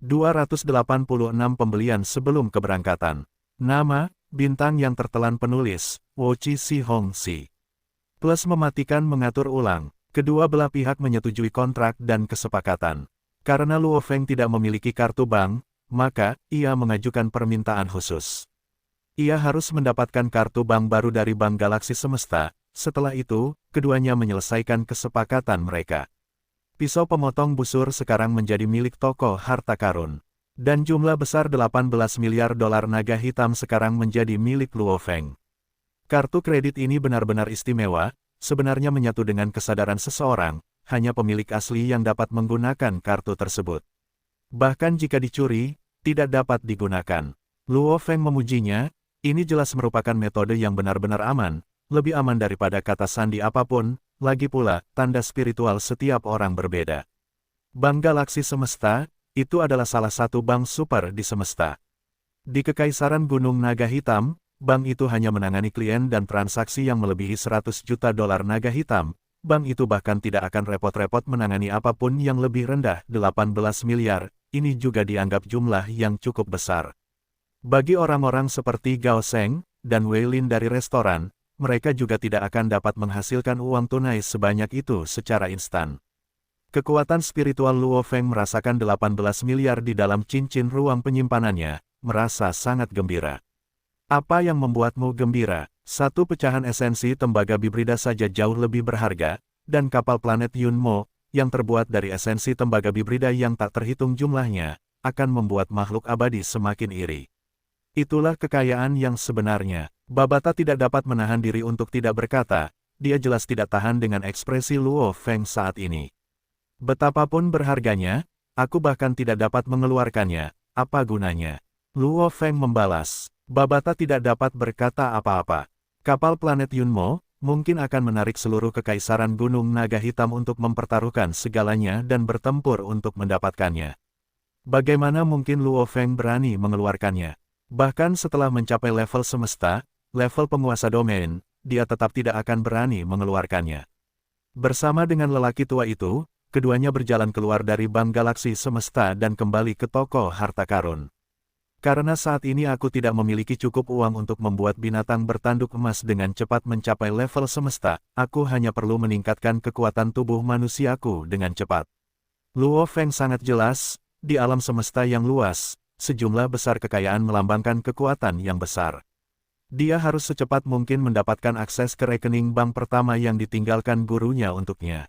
286 pembelian sebelum keberangkatan. Nama, bintang yang tertelan penulis, Wochi Si Hong Si. Plus mematikan mengatur ulang. Kedua belah pihak menyetujui kontrak dan kesepakatan. Karena Luo Feng tidak memiliki kartu bank, maka ia mengajukan permintaan khusus. Ia harus mendapatkan kartu bank baru dari Bank Galaksi Semesta. Setelah itu, keduanya menyelesaikan kesepakatan mereka. Pisau pemotong busur sekarang menjadi milik toko harta karun. Dan jumlah besar 18 miliar dolar naga hitam sekarang menjadi milik Luo Feng. Kartu kredit ini benar-benar istimewa, sebenarnya menyatu dengan kesadaran seseorang, hanya pemilik asli yang dapat menggunakan kartu tersebut. Bahkan jika dicuri, tidak dapat digunakan. Luo Feng memujinya, ini jelas merupakan metode yang benar-benar aman, lebih aman daripada kata sandi apapun, lagi pula, tanda spiritual setiap orang berbeda. Bank Galaksi Semesta, itu adalah salah satu bank super di Semesta. Di Kekaisaran Gunung Naga Hitam, bank itu hanya menangani klien dan transaksi yang melebihi 100 juta dolar naga hitam. Bank itu bahkan tidak akan repot-repot menangani apapun yang lebih rendah 18 miliar, ini juga dianggap jumlah yang cukup besar. Bagi orang-orang seperti Gao Sheng dan Wei Lin dari restoran, mereka juga tidak akan dapat menghasilkan uang tunai sebanyak itu secara instan. Kekuatan spiritual Luo Feng merasakan 18 miliar di dalam cincin ruang penyimpanannya, merasa sangat gembira. Apa yang membuatmu gembira? Satu pecahan esensi tembaga bibrida saja jauh lebih berharga, dan kapal planet Yunmo, yang terbuat dari esensi tembaga bibrida yang tak terhitung jumlahnya, akan membuat makhluk abadi semakin iri. Itulah kekayaan yang sebenarnya. Babata tidak dapat menahan diri untuk tidak berkata, dia jelas tidak tahan dengan ekspresi Luo Feng saat ini. Betapapun berharganya, aku bahkan tidak dapat mengeluarkannya, apa gunanya? Luo Feng membalas, Babata tidak dapat berkata apa-apa. Kapal planet Yunmo, mungkin akan menarik seluruh kekaisaran Gunung Naga Hitam untuk mempertaruhkan segalanya dan bertempur untuk mendapatkannya. Bagaimana mungkin Luo Feng berani mengeluarkannya? Bahkan setelah mencapai level semesta, level penguasa domain, dia tetap tidak akan berani mengeluarkannya. Bersama dengan lelaki tua itu, keduanya berjalan keluar dari Bank Galaksi Semesta dan kembali ke toko harta karun. Karena saat ini aku tidak memiliki cukup uang untuk membuat binatang bertanduk emas dengan cepat mencapai level semesta, aku hanya perlu meningkatkan kekuatan tubuh manusiaku dengan cepat. Luo Feng sangat jelas, di alam semesta yang luas, sejumlah besar kekayaan melambangkan kekuatan yang besar. Dia harus secepat mungkin mendapatkan akses ke rekening bank pertama yang ditinggalkan gurunya untuknya.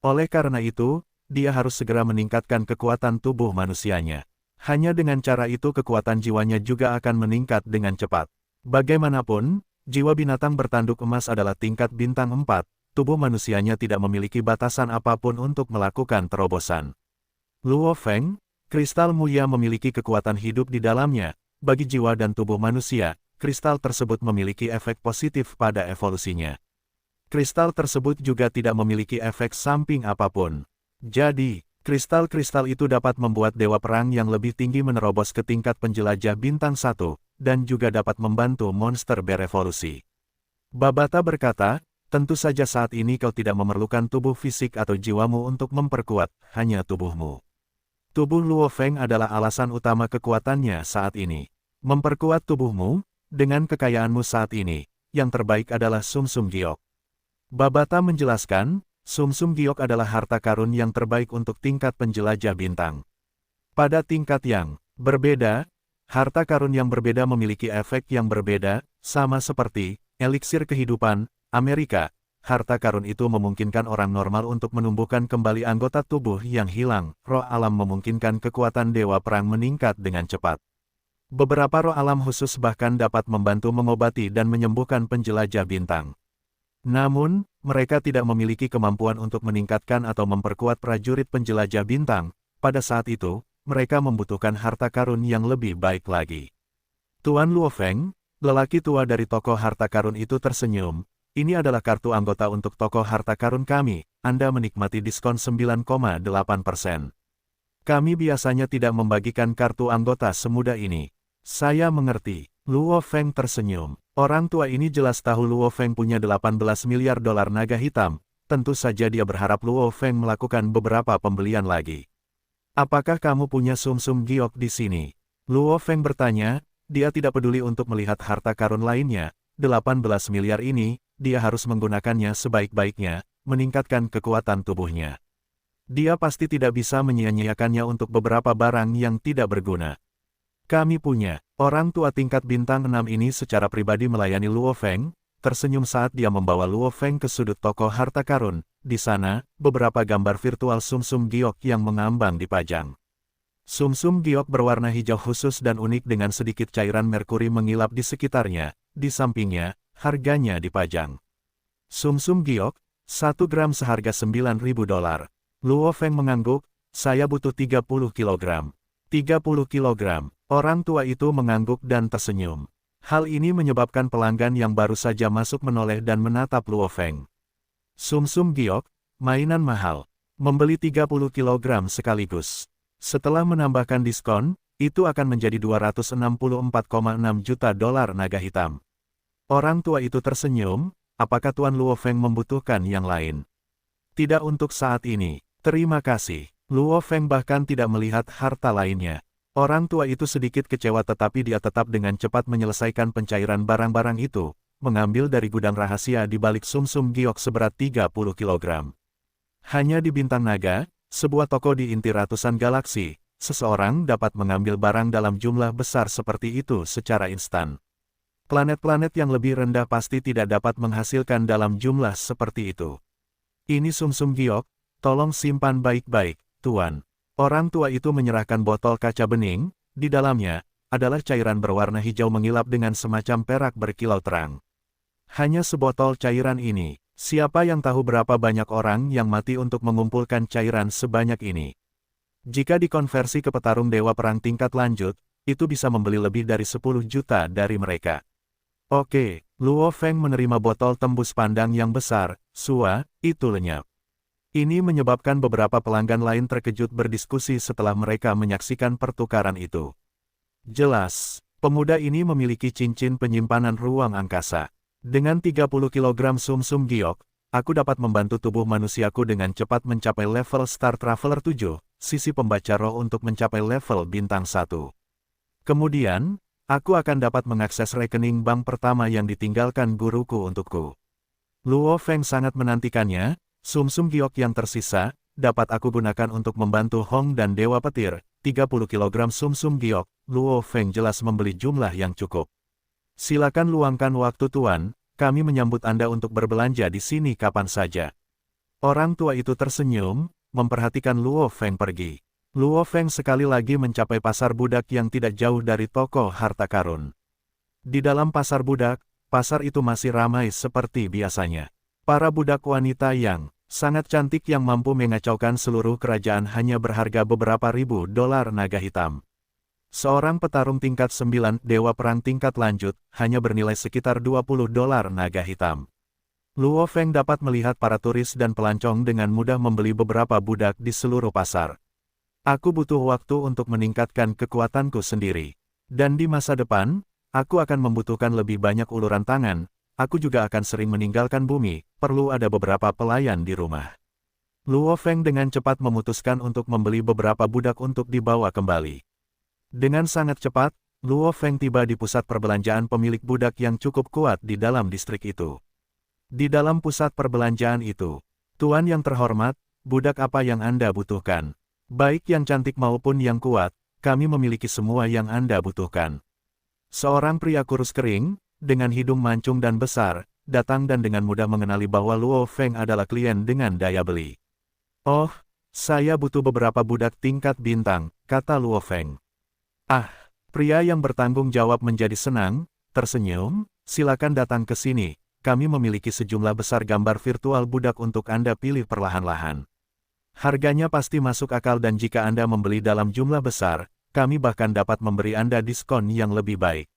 Oleh karena itu, dia harus segera meningkatkan kekuatan tubuh manusianya. Hanya dengan cara itu kekuatan jiwanya juga akan meningkat dengan cepat. Bagaimanapun, jiwa binatang bertanduk emas adalah tingkat bintang 4, tubuh manusianya tidak memiliki batasan apapun untuk melakukan terobosan. Luo Feng, kristal mulia memiliki kekuatan hidup di dalamnya, bagi jiwa dan tubuh manusia. Kristal tersebut memiliki efek positif pada evolusinya. Kristal tersebut juga tidak memiliki efek samping apapun. Jadi, kristal-kristal itu dapat membuat dewa perang yang lebih tinggi menerobos ke tingkat penjelajah bintang 1, dan juga dapat membantu monster berevolusi. Babata berkata, tentu saja saat ini kau tidak memerlukan tubuh fisik atau jiwamu untuk memperkuat, hanya tubuhmu. Tubuh Luo Feng adalah alasan utama kekuatannya saat ini. Memperkuat tubuhmu, dengan kekayaanmu saat ini, yang terbaik adalah Sum-Sum Giok. Babata menjelaskan, Sum-Sum Giok adalah harta karun yang terbaik untuk tingkat penjelajah bintang. Pada tingkat yang berbeda, harta karun yang berbeda memiliki efek yang berbeda, sama seperti eliksir kehidupan, Amerika. Harta karun itu memungkinkan orang normal untuk menumbuhkan kembali anggota tubuh yang hilang. Roh alam memungkinkan kekuatan dewa perang meningkat dengan cepat. Beberapa roh alam khusus bahkan dapat membantu mengobati dan menyembuhkan penjelajah bintang. Namun, mereka tidak memiliki kemampuan untuk meningkatkan atau memperkuat prajurit penjelajah bintang. Pada saat itu, mereka membutuhkan harta karun yang lebih baik lagi. Tuan Luo Feng, lelaki tua dari toko harta karun itu tersenyum. Ini adalah kartu anggota untuk toko harta karun kami. Anda menikmati diskon 9,8%. Kami biasanya tidak membagikan kartu anggota semudah ini. Saya mengerti. Luo Feng tersenyum. Orang tua ini jelas tahu Luo Feng punya 18 miliar dolar naga hitam. Tentu saja dia berharap Luo Feng melakukan beberapa pembelian lagi. Apakah kamu punya sumsum giok di sini? Luo Feng bertanya, dia tidak peduli untuk melihat harta karun lainnya, 18 miliar ini, dia harus menggunakannya sebaik-baiknya, meningkatkan kekuatan tubuhnya. Dia pasti tidak bisa menyia-nyiakannya untuk beberapa barang yang tidak berguna. Kami punya. Orang tua tingkat bintang 6 ini secara pribadi melayani Luo Feng, tersenyum saat dia membawa Luo Feng ke sudut toko harta karun. Di sana, beberapa gambar virtual sumsum giok yang mengambang dipajang. Sumsum giok berwarna hijau khusus dan unik dengan sedikit cairan merkuri mengilap di sekitarnya. Di sampingnya, harganya dipajang. Sumsum giok, 1 gram seharga $9.000. Luo Feng mengangguk, saya butuh 30 kilogram. 30 kilogram. Orang tua itu mengangguk dan tersenyum. Hal ini menyebabkan pelanggan yang baru saja masuk menoleh dan menatap Luo Feng. Sumsum giok, mainan mahal. Membeli 30 kilogram sekaligus. Setelah menambahkan diskon, itu akan menjadi $264,6 juta naga hitam. Orang tua itu tersenyum, apakah Tuan Luo Feng membutuhkan yang lain? Tidak untuk saat ini, terima kasih. Luo Feng bahkan tidak melihat harta lainnya. Orang tua itu sedikit kecewa tetapi dia tetap dengan cepat menyelesaikan pencairan barang-barang itu, mengambil dari gudang rahasia di balik sumsum giok seberat 30 kilogram. Hanya di Bintang Naga, sebuah toko di inti ratusan galaksi, seseorang dapat mengambil barang dalam jumlah besar seperti itu secara instan. Planet-planet yang lebih rendah pasti tidak dapat menghasilkan dalam jumlah seperti itu. Ini sumsum giok, tolong simpan baik-baik, Tuan. Orang tua itu menyerahkan botol kaca bening, di dalamnya, adalah cairan berwarna hijau mengilap dengan semacam perak berkilau terang. Hanya sebotol cairan ini, siapa yang tahu berapa banyak orang yang mati untuk mengumpulkan cairan sebanyak ini. Jika dikonversi ke petarung dewa perang tingkat lanjut, itu bisa membeli lebih dari 10 juta dari mereka. Oke, Luo Feng menerima botol tembus pandang yang besar, Sua, itu lenyap. Ini menyebabkan beberapa pelanggan lain terkejut berdiskusi setelah mereka menyaksikan pertukaran itu. Jelas, pemuda ini memiliki cincin penyimpanan ruang angkasa. Dengan 30 kg sumsum giok, aku dapat membantu tubuh manusiaku dengan cepat mencapai level Star Traveler 7, sisi pembaca roh untuk mencapai level bintang 1. Kemudian, aku akan dapat mengakses rekening bank pertama yang ditinggalkan guruku untukku. Luo Feng sangat menantikannya, sumsum giok yang tersisa, dapat aku gunakan untuk membantu Hong dan Dewa Petir, 30 kg sumsum giok, Luo Feng jelas membeli jumlah yang cukup. Silakan luangkan waktu Tuan, kami menyambut Anda untuk berbelanja di sini kapan saja. Orang tua itu tersenyum, memperhatikan Luo Feng pergi. Luo Feng sekali lagi mencapai pasar budak yang tidak jauh dari toko harta karun. Di dalam pasar budak, pasar itu masih ramai seperti biasanya. Para budak wanita yang sangat cantik yang mampu mengacaukan seluruh kerajaan hanya berharga beberapa ribu dolar naga hitam. Seorang petarung tingkat 9 dewa perang tingkat lanjut, hanya bernilai sekitar 20 dolar naga hitam. Luo Feng dapat melihat para turis dan pelancong dengan mudah membeli beberapa budak di seluruh pasar. Aku butuh waktu untuk meningkatkan kekuatanku sendiri. Dan di masa depan, aku akan membutuhkan lebih banyak uluran tangan, aku juga akan sering meninggalkan bumi, perlu ada beberapa pelayan di rumah. Luo Feng dengan cepat memutuskan untuk membeli beberapa budak untuk dibawa kembali. Dengan sangat cepat, Luo Feng tiba di pusat perbelanjaan pemilik budak yang cukup kuat di dalam distrik itu. Di dalam pusat perbelanjaan itu, Tuan yang terhormat, budak apa yang Anda butuhkan? Baik yang cantik maupun yang kuat, kami memiliki semua yang Anda butuhkan. Seorang pria kurus kering, dengan hidung mancung dan besar, datang dan dengan mudah mengenali bahwa Luo Feng adalah klien dengan daya beli. Oh, saya butuh beberapa budak tingkat bintang, kata Luo Feng. Ah, pria yang bertanggung jawab menjadi senang, tersenyum, silakan datang ke sini, kami memiliki sejumlah besar gambar virtual budak untuk Anda pilih perlahan-lahan. Harganya pasti masuk akal dan jika Anda membeli dalam jumlah besar, kami bahkan dapat memberi Anda diskon yang lebih baik.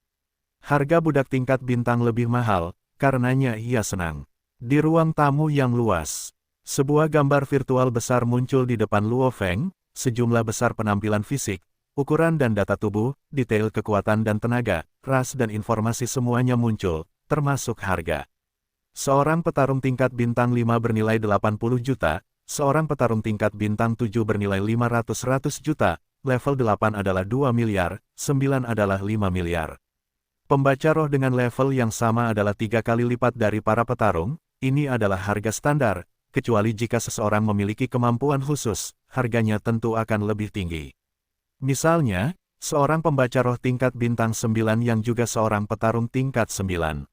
Harga budak tingkat bintang lebih mahal, karenanya ia senang. Di ruang tamu yang luas, sebuah gambar virtual besar muncul di depan Luo Feng, sejumlah besar penampilan fisik, ukuran dan data tubuh, detail kekuatan dan tenaga, ras dan informasi semuanya muncul, termasuk harga. Seorang petarung tingkat bintang 5 bernilai 80 juta, seorang petarung tingkat bintang 7 bernilai 500 juta, level 8 adalah 2 miliar, 9 adalah 5 miliar. Pembaca roh dengan level yang sama adalah 3 kali lipat dari para petarung, ini adalah harga standar, kecuali jika seseorang memiliki kemampuan khusus, harganya tentu akan lebih tinggi. Misalnya, seorang pembaca roh tingkat bintang 9 yang juga seorang petarung tingkat 9.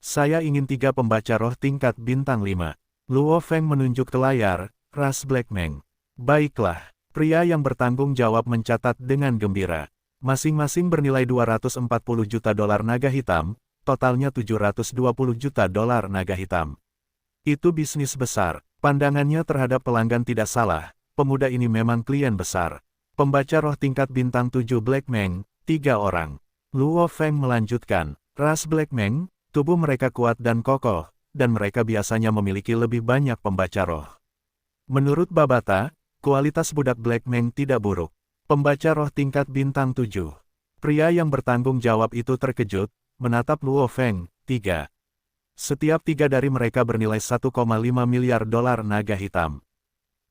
Saya ingin 3 pembaca roh tingkat bintang 5. Luo Feng menunjuk ke layar, ras Black Meng. Baiklah, pria yang bertanggung jawab mencatat dengan gembira. Masing-masing bernilai 240 juta dolar naga hitam, totalnya 720 juta dolar naga hitam. Itu bisnis besar, pandangannya terhadap pelanggan tidak salah, pemuda ini memang klien besar. Pembaca roh tingkat bintang 7 Black Meng, 3 orang. Luo Feng melanjutkan, ras Black Meng, tubuh mereka kuat dan kokoh, dan mereka biasanya memiliki lebih banyak pembaca roh. Menurut Babata, kualitas budak Black Meng tidak buruk. Pembaca roh tingkat bintang 7. Pria yang bertanggung jawab itu terkejut, menatap Luo Feng, 3. Setiap 3 dari mereka bernilai 1,5 miliar dolar naga hitam.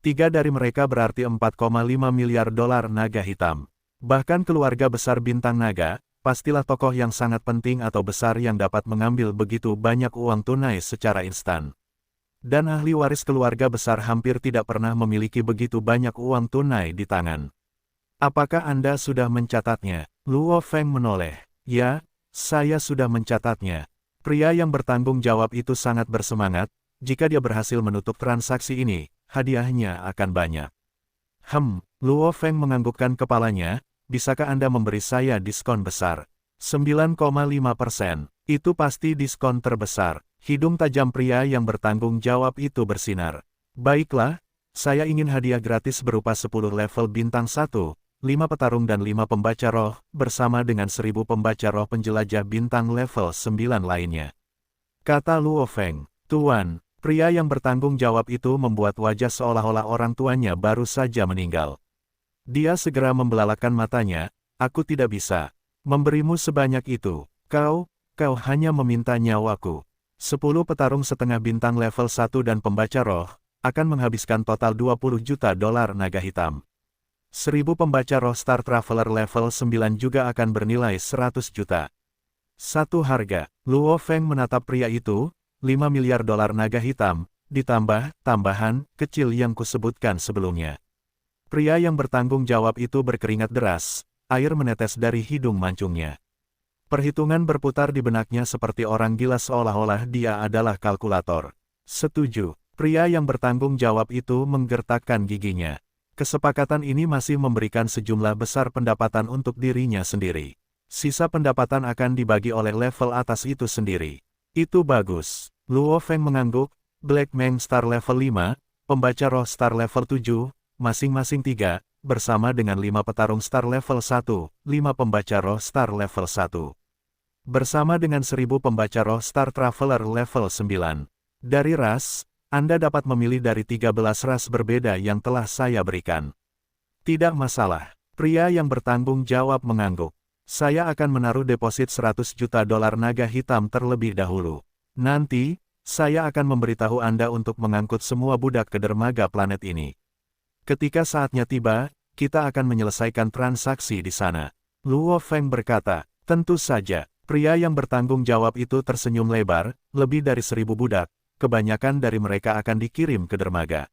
3 dari mereka berarti 4,5 miliar dolar naga hitam. Bahkan keluarga besar bintang naga, pastilah tokoh yang sangat penting atau besar yang dapat mengambil begitu banyak uang tunai secara instan. Dan ahli waris keluarga besar hampir tidak pernah memiliki begitu banyak uang tunai di tangan. Apakah Anda sudah mencatatnya? Luo Feng menoleh. Ya, saya sudah mencatatnya. Pria yang bertanggung jawab itu sangat bersemangat, jika dia berhasil menutup transaksi ini, hadiahnya akan banyak. Luo Feng menganggukkan kepalanya, bisakah Anda memberi saya diskon besar? 9,5%. Itu pasti diskon terbesar. Hidung tajam pria yang bertanggung jawab itu bersinar. Baiklah, saya ingin hadiah gratis berupa 10 level bintang 1, 5 petarung dan 5 pembaca roh, bersama dengan 1000 pembaca roh penjelajah bintang level 9 lainnya. Kata Luo Feng, Tuan, pria yang bertanggung jawab itu membuat wajah seolah-olah orang tuanya baru saja meninggal. Dia segera membelalakan matanya, aku tidak bisa memberimu sebanyak itu, kau hanya meminta nyawaku. 10 petarung setengah bintang level 1 dan pembaca roh, akan menghabiskan total 20 juta dolar naga hitam. 1000 pembaca roh Star Traveler level 9 juga akan bernilai 100 juta. Satu harga, Luo Feng menatap pria itu, 5 miliar dolar naga hitam, ditambah tambahan kecil yang kusebutkan sebelumnya. Pria yang bertanggung jawab itu berkeringat deras, air menetes dari hidung mancungnya. Perhitungan berputar di benaknya seperti orang gila seolah-olah dia adalah kalkulator. Setuju, pria yang bertanggung jawab itu menggertakkan giginya. Kesepakatan ini masih memberikan sejumlah besar pendapatan untuk dirinya sendiri. Sisa pendapatan akan dibagi oleh level atas itu sendiri. Itu bagus. Luo Feng mengangguk, Black Meng Star level 5, pembaca roh Star level 7, masing-masing 3, bersama dengan 5 petarung Star level 1, 5 pembaca roh Star level 1. Bersama dengan 1000 pembaca roh Star Traveler level 9. Dari ras, Anda dapat memilih dari 13 ras berbeda yang telah saya berikan. Tidak masalah. Pria yang bertanggung jawab mengangguk. Saya akan menaruh deposit 100 juta dolar naga hitam terlebih dahulu. Nanti, saya akan memberitahu Anda untuk mengangkut semua budak ke dermaga planet ini. Ketika saatnya tiba, kita akan menyelesaikan transaksi di sana. Luo Feng berkata, tentu saja. Pria yang bertanggung jawab itu tersenyum lebar, lebih dari 1000 budak, kebanyakan dari mereka akan dikirim ke dermaga.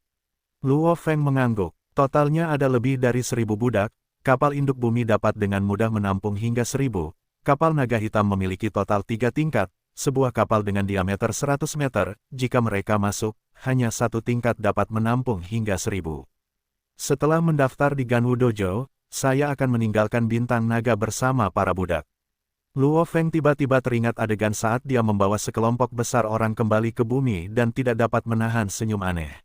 Luo Feng mengangguk, totalnya ada lebih dari 1000 budak, kapal induk bumi dapat dengan mudah menampung hingga 1000, kapal naga hitam memiliki total 3 tingkat, sebuah kapal dengan diameter 100 meter, jika mereka masuk, hanya 1 tingkat dapat menampung hingga 1000. Setelah mendaftar di Ganwu Dojo, saya akan meninggalkan bintang naga bersama para budak. Luo Feng tiba-tiba teringat adegan saat dia membawa sekelompok besar orang kembali ke bumi dan tidak dapat menahan senyum aneh.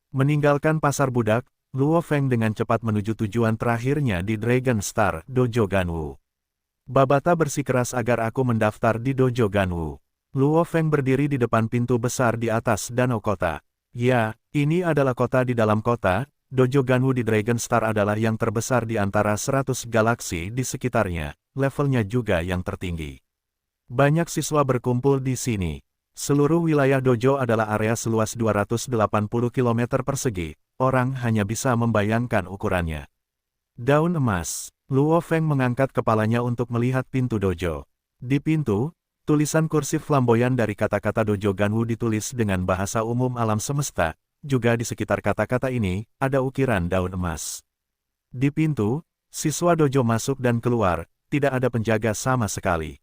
Meninggalkan pasar budak, Luo Feng dengan cepat menuju tujuan terakhirnya di Dragon Star, Dojo Ganwu. Babata bersikeras agar aku mendaftar di Dojo Ganwu. Luo Feng berdiri di depan pintu besar di atas danau kota. Ya, ini adalah kota di dalam kota. Dojo Ganwu di Dragon Star adalah yang terbesar di antara 100 galaksi di sekitarnya, levelnya juga yang tertinggi. Banyak siswa berkumpul di sini. Seluruh wilayah dojo adalah area seluas 280 km persegi, orang hanya bisa membayangkan ukurannya. Daun emas. Luo Feng mengangkat kepalanya untuk melihat pintu dojo. Di pintu, tulisan kursif flamboyan dari kata-kata dojo Ganwu ditulis dengan bahasa umum alam semesta, juga di sekitar kata-kata ini, ada ukiran daun emas. Di pintu, siswa dojo masuk dan keluar, tidak ada penjaga sama sekali.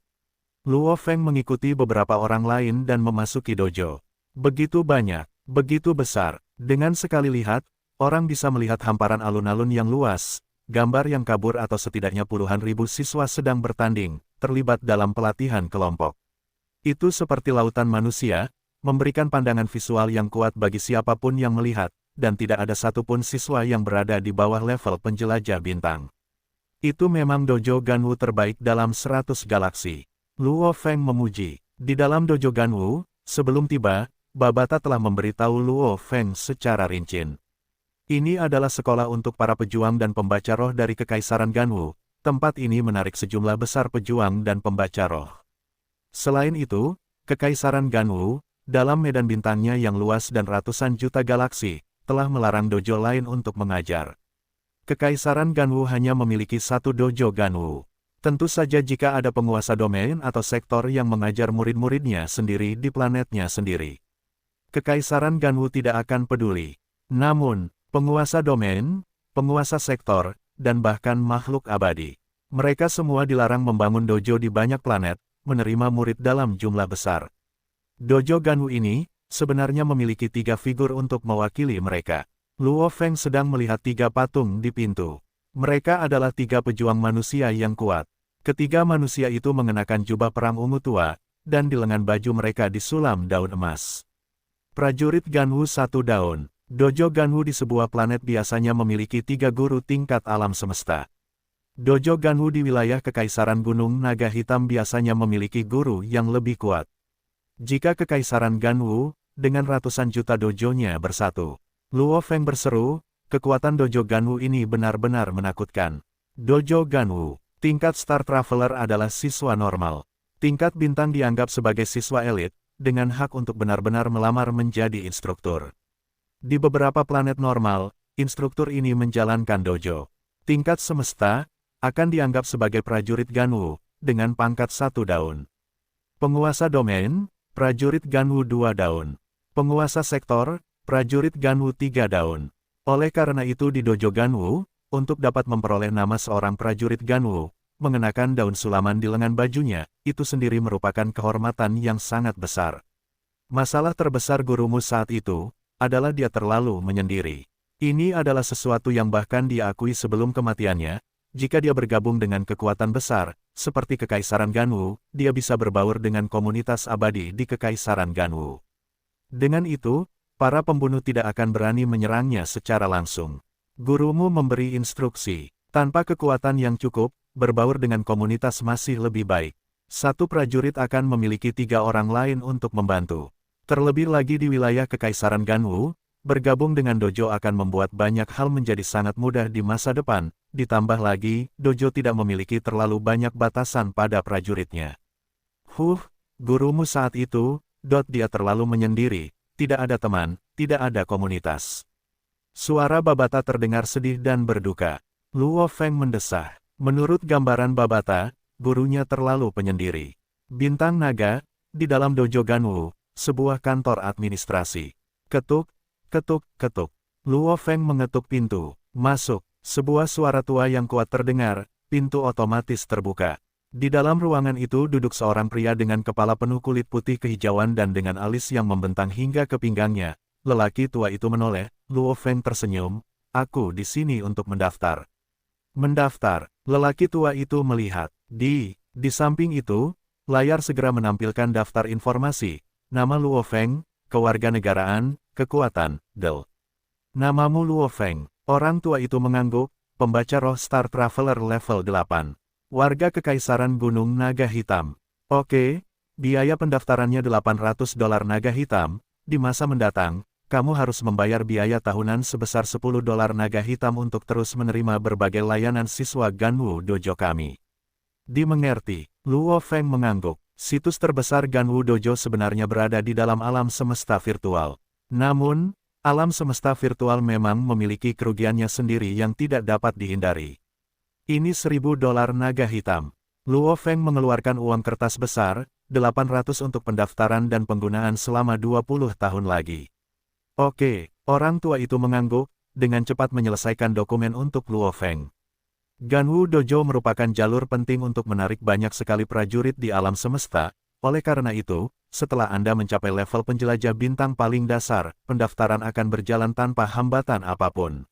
Luo Feng mengikuti beberapa orang lain dan memasuki dojo. Begitu banyak, begitu besar, dengan sekali lihat, orang bisa melihat hamparan alun-alun yang luas, gambar yang kabur atau setidaknya puluhan ribu siswa sedang bertanding, terlibat dalam pelatihan kelompok. Itu seperti lautan manusia, memberikan pandangan visual yang kuat bagi siapapun yang melihat, dan tidak ada satupun siswa yang berada di bawah level penjelajah bintang. Itu memang dojo Ganwu terbaik dalam 100 galaksi. Luo Feng memuji. Di dalam dojo Ganwu, sebelum tiba, Babata telah memberitahu Luo Feng secara rinci. Ini adalah sekolah untuk para pejuang dan pembaca roh dari Kekaisaran Ganwu. Tempat ini menarik sejumlah besar pejuang dan pembaca roh. Selain itu, Kekaisaran Ganwu, dalam medan bintangnya yang luas dan ratusan juta galaksi, telah melarang dojo lain untuk mengajar. Kekaisaran Ganwu hanya memiliki satu dojo Ganwu. Tentu saja jika ada penguasa domain atau sektor yang mengajar murid-muridnya sendiri di planetnya sendiri. Kekaisaran Ganwu tidak akan peduli. Namun, penguasa domain, penguasa sektor, dan bahkan makhluk abadi. Mereka semua dilarang membangun dojo di banyak planet, menerima murid dalam jumlah besar. Dojo Ganwu ini, sebenarnya memiliki 3 figur untuk mewakili mereka. Luo Feng sedang melihat 3 patung di pintu. Mereka adalah 3 pejuang manusia yang kuat. Ketiga manusia itu mengenakan jubah perang ungu tua, dan di lengan baju mereka disulam daun emas. Prajurit Ganwu 1 daun. Dojo Ganwu di sebuah planet biasanya memiliki 3 guru tingkat alam semesta. Dojo Ganwu di wilayah Kekaisaran Gunung Naga Hitam biasanya memiliki guru yang lebih kuat. Jika Kekaisaran Ganwu, dengan ratusan juta dojonya bersatu. Luo Feng berseru, kekuatan dojo Ganwu ini benar-benar menakutkan. Dojo Ganwu, tingkat Star Traveler adalah siswa normal. Tingkat bintang dianggap sebagai siswa elit, dengan hak untuk benar-benar melamar menjadi instruktur. Di beberapa planet normal, instruktur ini menjalankan dojo. Tingkat semesta, akan dianggap sebagai prajurit Ganwu, dengan pangkat 1 daun. Penguasa domain, prajurit Ganwu 2 daun. Penguasa sektor, prajurit Ganwu 3 daun. Oleh karena itu di dojo Ganwu, untuk dapat memperoleh nama seorang prajurit Ganwu, mengenakan daun sulaman di lengan bajunya, itu sendiri merupakan kehormatan yang sangat besar. Masalah terbesar gurumu saat itu, adalah dia terlalu menyendiri. Ini adalah sesuatu yang bahkan dia akui sebelum kematiannya, jika dia bergabung dengan kekuatan besar, seperti Kekaisaran Ganwu, dia bisa berbaur dengan komunitas abadi di Kekaisaran Ganwu. Dengan itu, para pembunuh tidak akan berani menyerangnya secara langsung. Gurumu memberi instruksi, tanpa kekuatan yang cukup, berbaur dengan komunitas masih lebih baik. Satu prajurit akan memiliki 3 orang lain untuk membantu. Terlebih lagi di wilayah Kekaisaran Ganwu, bergabung dengan dojo akan membuat banyak hal menjadi sangat mudah di masa depan, ditambah lagi, dojo tidak memiliki terlalu banyak batasan pada prajuritnya. Gurumu saat itu, dia terlalu menyendiri, tidak ada teman, tidak ada komunitas. Suara Babata terdengar sedih dan berduka. Luo Feng mendesah. Menurut gambaran Babata, gurunya terlalu penyendiri. Bintang naga, di dalam dojo Ganwu, sebuah kantor administrasi. Ketuk, ketuk, ketuk. Luo Feng mengetuk pintu. Masuk. Sebuah suara tua yang kuat terdengar, pintu otomatis terbuka. Di dalam ruangan itu duduk seorang pria dengan kepala penuh kulit putih kehijauan dan dengan alis yang membentang hingga ke pinggangnya. Lelaki tua itu menoleh, Luo Feng tersenyum, aku di sini untuk mendaftar. Mendaftar, lelaki tua itu melihat. Di samping itu, layar segera menampilkan daftar informasi. Nama Luo Feng, kewarganegaraan, kekuatan, Del. Namamu Luo Feng. Orang tua itu mengangguk, pembaca roh Star Traveler level 8. Warga Kekaisaran Gunung Naga Hitam. Oke, biaya pendaftarannya $800 naga hitam. Di masa mendatang, kamu harus membayar biaya tahunan sebesar $10 naga hitam untuk terus menerima berbagai layanan siswa Ganwu dojo kami. Dimengerti, Luo Feng mengangguk. Situs terbesar Ganwu Dojo sebenarnya berada di dalam alam semesta virtual. Namun, alam semesta virtual memang memiliki kerugiannya sendiri yang tidak dapat dihindari. Ini $1.000 naga hitam. Luo Feng mengeluarkan uang kertas besar, 800 untuk pendaftaran dan penggunaan selama 20 tahun lagi. Oke, orang tua itu mengangguk, dengan cepat menyelesaikan dokumen untuk Luo Feng. Ganwu Dojo merupakan jalur penting untuk menarik banyak sekali prajurit di alam semesta, oleh karena itu, setelah Anda mencapai level penjelajah bintang paling dasar, pendaftaran akan berjalan tanpa hambatan apapun.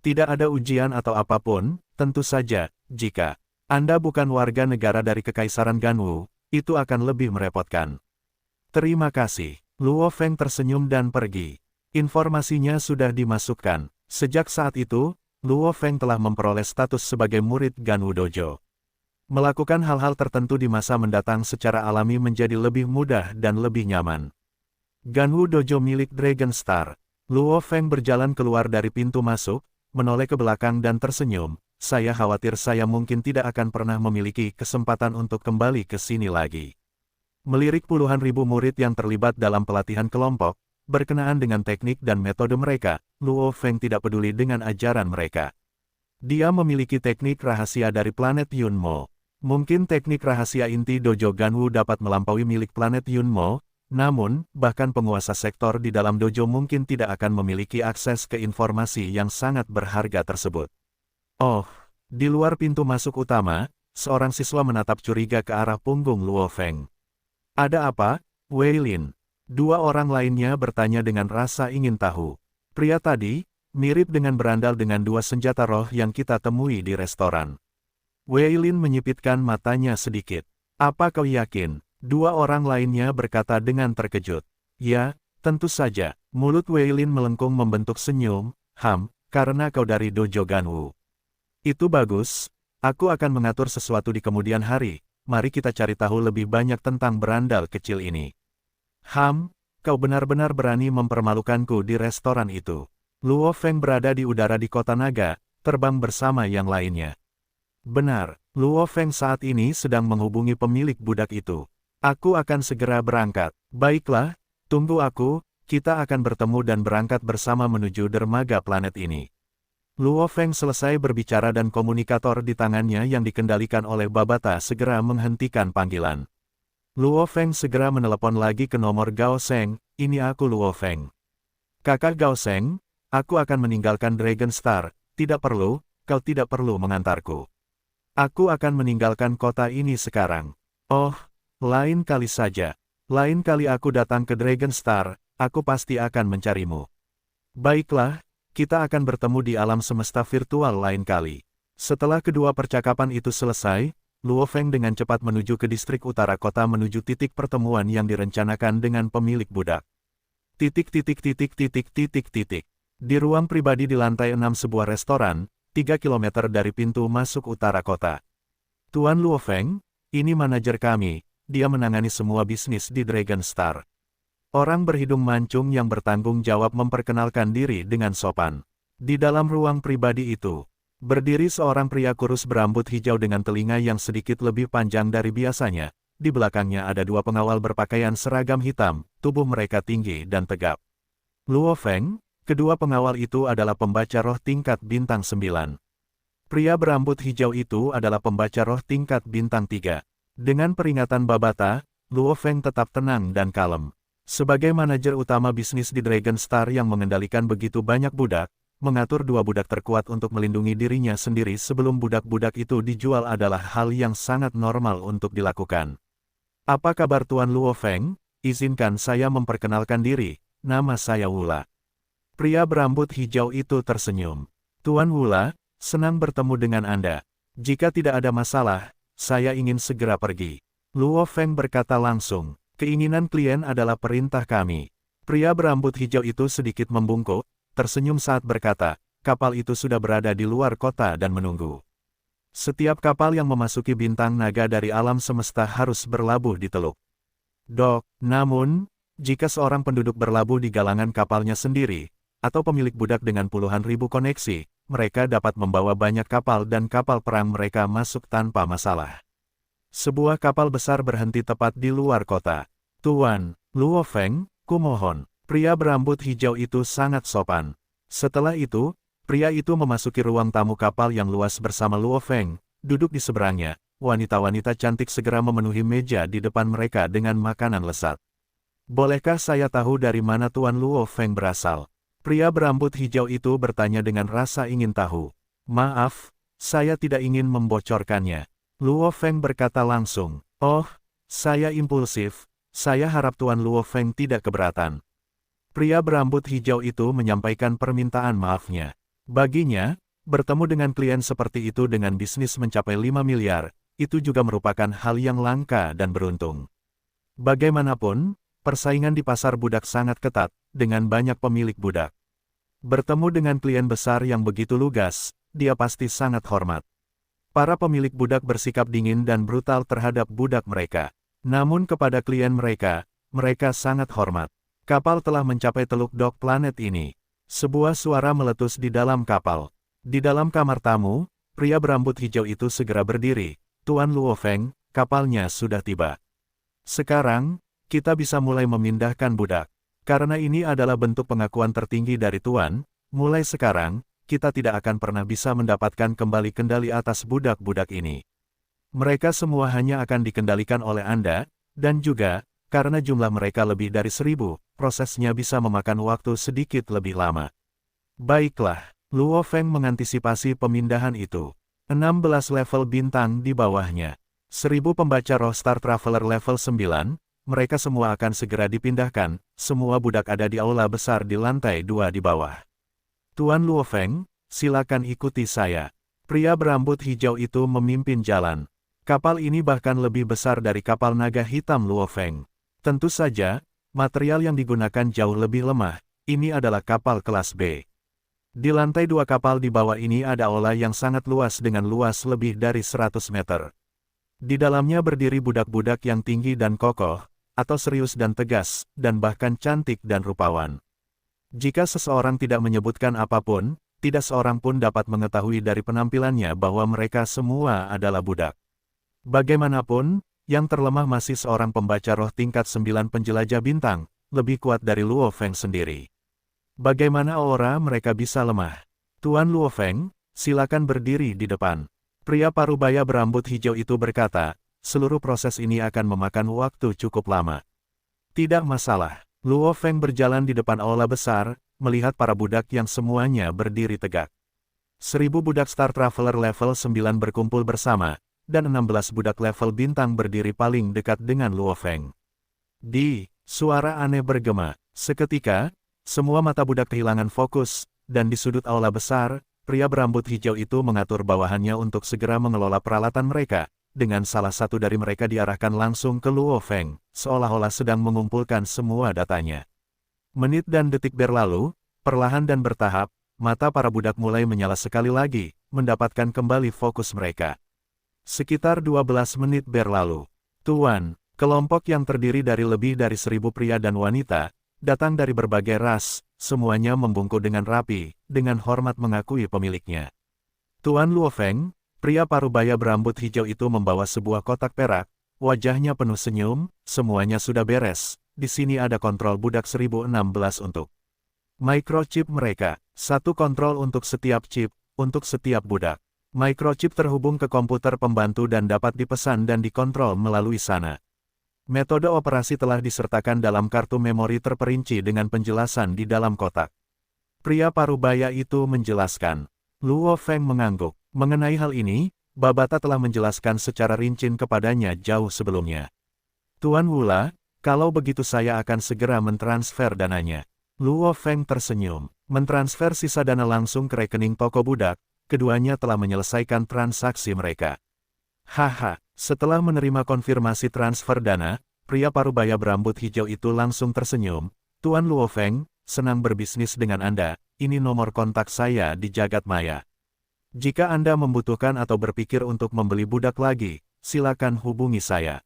Tidak ada ujian atau apapun, tentu saja, jika Anda bukan warga negara dari Kekaisaran Ganwu, itu akan lebih merepotkan. Terima kasih. Luo Feng tersenyum dan pergi. Informasinya sudah dimasukkan. Sejak saat itu, Luo Feng telah memperoleh status sebagai murid Ganwu Dojo. Melakukan hal-hal tertentu di masa mendatang secara alami menjadi lebih mudah dan lebih nyaman. Ganwu Dojo milik Dragon Star. Luo Feng berjalan keluar dari pintu masuk, menoleh ke belakang dan tersenyum. Saya khawatir saya mungkin tidak akan pernah memiliki kesempatan untuk kembali ke sini lagi. Melirik puluhan ribu murid yang terlibat dalam pelatihan kelompok, berkenaan dengan teknik dan metode mereka, Luo Feng tidak peduli dengan ajaran mereka. Dia memiliki teknik rahasia dari planet Yunmo. Mungkin teknik rahasia inti Dojo Ganwu dapat melampaui milik planet Yunmo, namun, bahkan penguasa sektor di dalam dojo mungkin tidak akan memiliki akses ke informasi yang sangat berharga tersebut. Oh, di luar pintu masuk utama, seorang siswa menatap curiga ke arah punggung Luo Feng. Ada apa, Wei Lin? Dua orang lainnya bertanya dengan rasa ingin tahu. Pria tadi, mirip dengan berandal dengan dua senjata roh yang kita temui di restoran. Wei Lin menyipitkan matanya sedikit. Apa kau yakin? Dua orang lainnya berkata dengan terkejut. Ya, tentu saja. Mulut Wei Lin melengkung membentuk senyum. Karena kau dari Dojo Ganwu. Itu bagus. Aku akan mengatur sesuatu di kemudian hari. Mari kita cari tahu lebih banyak tentang berandal kecil ini. Kau benar-benar berani mempermalukanku di restoran itu. Luo Feng berada di udara di kota naga, terbang bersama yang lainnya. Benar, Luo Feng saat ini sedang menghubungi pemilik budak itu. Aku akan segera berangkat. Baiklah, tunggu aku, kita akan bertemu dan berangkat bersama menuju dermaga planet ini. Luo Feng selesai berbicara dan komunikator di tangannya yang dikendalikan oleh Babata segera menghentikan panggilan. Luo Feng segera menelepon lagi ke nomor Gao Sheng, ini aku Luo Feng. Kakak Gao Sheng, aku akan meninggalkan Dragon Star, tidak perlu, kau tidak perlu mengantarku. Aku akan meninggalkan kota ini sekarang. Oh, lain kali saja. Lain kali aku datang ke Dragon Star, aku pasti akan mencarimu. Baiklah, kita akan bertemu di alam semesta virtual lain kali. Setelah kedua percakapan itu selesai, Luo Feng dengan cepat menuju ke distrik utara kota menuju titik pertemuan yang direncanakan dengan pemilik budak. Di ruang pribadi di lantai 6 sebuah restoran, 3 km dari pintu masuk utara kota. Tuan Luo Feng, ini manajer kami, dia menangani semua bisnis di Dragon Star. Orang berhidung mancung yang bertanggung jawab memperkenalkan diri dengan sopan. Di dalam ruang pribadi itu, berdiri seorang pria kurus berambut hijau dengan telinga yang sedikit lebih panjang dari biasanya. Di belakangnya ada dua pengawal berpakaian seragam hitam, tubuh mereka tinggi dan tegap. Luo Feng, kedua pengawal itu adalah pembaca roh tingkat bintang 9. Pria berambut hijau itu adalah pembaca roh tingkat bintang 3. Dengan peringatan Babata, Luo Feng tetap tenang dan kalem. Sebagai manajer utama bisnis di Dragon Star yang mengendalikan begitu banyak budak, mengatur dua budak terkuat untuk melindungi dirinya sendiri sebelum budak-budak itu dijual adalah hal yang sangat normal untuk dilakukan. Apa kabar Tuan Luo Feng? Izinkan saya memperkenalkan diri, nama saya Wula. Pria berambut hijau itu tersenyum. Tuan Wula, senang bertemu dengan Anda. Jika tidak ada masalah, saya ingin segera pergi. Luo Feng berkata langsung, keinginan klien adalah perintah kami. Pria berambut hijau itu sedikit membungkuk, tersenyum saat berkata, kapal itu sudah berada di luar kota dan menunggu. Setiap kapal yang memasuki bintang naga dari alam semesta harus berlabuh di teluk. Dok, namun, jika seorang penduduk berlabuh di galangan kapalnya sendiri, atau pemilik budak dengan puluhan ribu koneksi, mereka dapat membawa banyak kapal dan kapal perang mereka masuk tanpa masalah. Sebuah kapal besar berhenti tepat di luar kota. Tuan, Luo Feng, kumohon. Pria berambut hijau itu sangat sopan. Setelah itu, pria itu memasuki ruang tamu kapal yang luas bersama Luo Feng, duduk di seberangnya. Wanita-wanita cantik segera memenuhi meja di depan mereka dengan makanan lezat. Bolehkah saya tahu dari mana Tuan Luo Feng berasal? Pria berambut hijau itu bertanya dengan rasa ingin tahu. Maaf, saya tidak ingin membocorkannya. Luo Feng berkata langsung. Oh, saya impulsif. Saya harap Tuan Luo Feng tidak keberatan. Pria berambut hijau itu menyampaikan permintaan maafnya. Baginya, bertemu dengan klien seperti itu dengan bisnis mencapai 5 miliar, itu juga merupakan hal yang langka dan beruntung. Bagaimanapun, persaingan di pasar budak sangat ketat, dengan banyak pemilik budak. Bertemu dengan klien besar yang begitu lugas, dia pasti sangat hormat. Para pemilik budak bersikap dingin dan brutal terhadap budak mereka. Namun kepada klien mereka, mereka sangat hormat. Kapal telah mencapai Teluk Dok planet ini. Sebuah suara meletus di dalam kapal. Di dalam kamar tamu, pria berambut hijau itu segera berdiri. Tuan Luo Feng, kapalnya sudah tiba. Sekarang, kita bisa mulai memindahkan budak. Karena ini adalah bentuk pengakuan tertinggi dari Tuan, mulai sekarang, kita tidak akan pernah bisa mendapatkan kembali kendali atas budak-budak ini. Mereka semua hanya akan dikendalikan oleh Anda, dan juga, karena jumlah mereka lebih dari 1000, prosesnya bisa memakan waktu sedikit lebih lama. Baiklah, Luo Feng mengantisipasi pemindahan itu. 16 level bintang di bawahnya. 1000 pembaca roh Star Traveler level 9, mereka semua akan segera dipindahkan, semua budak ada di aula besar di lantai 2 di bawah. Tuan Luo Feng, silakan ikuti saya. Pria berambut hijau itu memimpin jalan. Kapal ini bahkan lebih besar dari kapal naga hitam Luo Feng. Tentu saja, material yang digunakan jauh lebih lemah, ini adalah kapal kelas B. Di lantai 2 kapal di bawah ini ada aula yang sangat luas dengan luas lebih dari 100 meter. Di dalamnya berdiri budak-budak yang tinggi dan kokoh, atau serius dan tegas, dan bahkan cantik dan rupawan. Jika seseorang tidak menyebutkan apapun, tidak seorang pun dapat mengetahui dari penampilannya bahwa mereka semua adalah budak. Bagaimanapun, yang terlemah masih seorang pembaca roh tingkat 9 penjelajah bintang, lebih kuat dari Luo Feng sendiri. Bagaimana aura mereka bisa lemah? Tuan Luo Feng, silakan berdiri di depan. Pria parubaya berambut hijau itu berkata, seluruh proses ini akan memakan waktu cukup lama. Tidak masalah. Luo Feng berjalan di depan aula besar, melihat para budak yang semuanya berdiri tegak. 1000 budak Star Traveler level 9 berkumpul bersama, dan 16 budak level bintang berdiri paling dekat dengan Luo Feng. Suara aneh bergema. Seketika, semua mata budak kehilangan fokus, dan di sudut aula besar, pria berambut hijau itu mengatur bawahannya untuk segera mengelola peralatan mereka, dengan salah satu dari mereka diarahkan langsung ke Luo Feng, seolah-olah sedang mengumpulkan semua datanya. Menit dan detik berlalu, perlahan dan bertahap, mata para budak mulai menyala sekali lagi, mendapatkan kembali fokus mereka. Sekitar 12 menit berlalu. Tuan, kelompok yang terdiri dari lebih dari 1000 pria dan wanita, datang dari berbagai ras, semuanya membungkuk dengan rapi, dengan hormat mengakui pemiliknya. Tuan Luo Feng, pria parubaya berambut hijau itu membawa sebuah kotak perak, wajahnya penuh senyum, semuanya sudah beres, di sini ada kontrol budak 1016 untuk microchip mereka, satu kontrol untuk setiap chip, untuk setiap budak. Microchip terhubung ke komputer pembantu dan dapat dipesan dan dikontrol melalui sana. Metode operasi telah disertakan dalam kartu memori terperinci dengan penjelasan di dalam kotak. Pria parubaya itu menjelaskan. Luo Feng mengangguk. Mengenai hal ini, Babata telah menjelaskan secara rinci kepadanya jauh sebelumnya. Tuan Wula, kalau begitu saya akan segera mentransfer dananya. Luo Feng tersenyum. Mentransfer sisa dana langsung ke rekening toko budak. Keduanya telah menyelesaikan transaksi mereka. Haha, setelah menerima konfirmasi transfer dana, pria parubaya berambut hijau itu langsung tersenyum. Tuan Luo Feng, senang berbisnis dengan Anda, ini nomor kontak saya di jagat maya. Jika Anda membutuhkan atau berpikir untuk membeli budak lagi, silakan hubungi saya.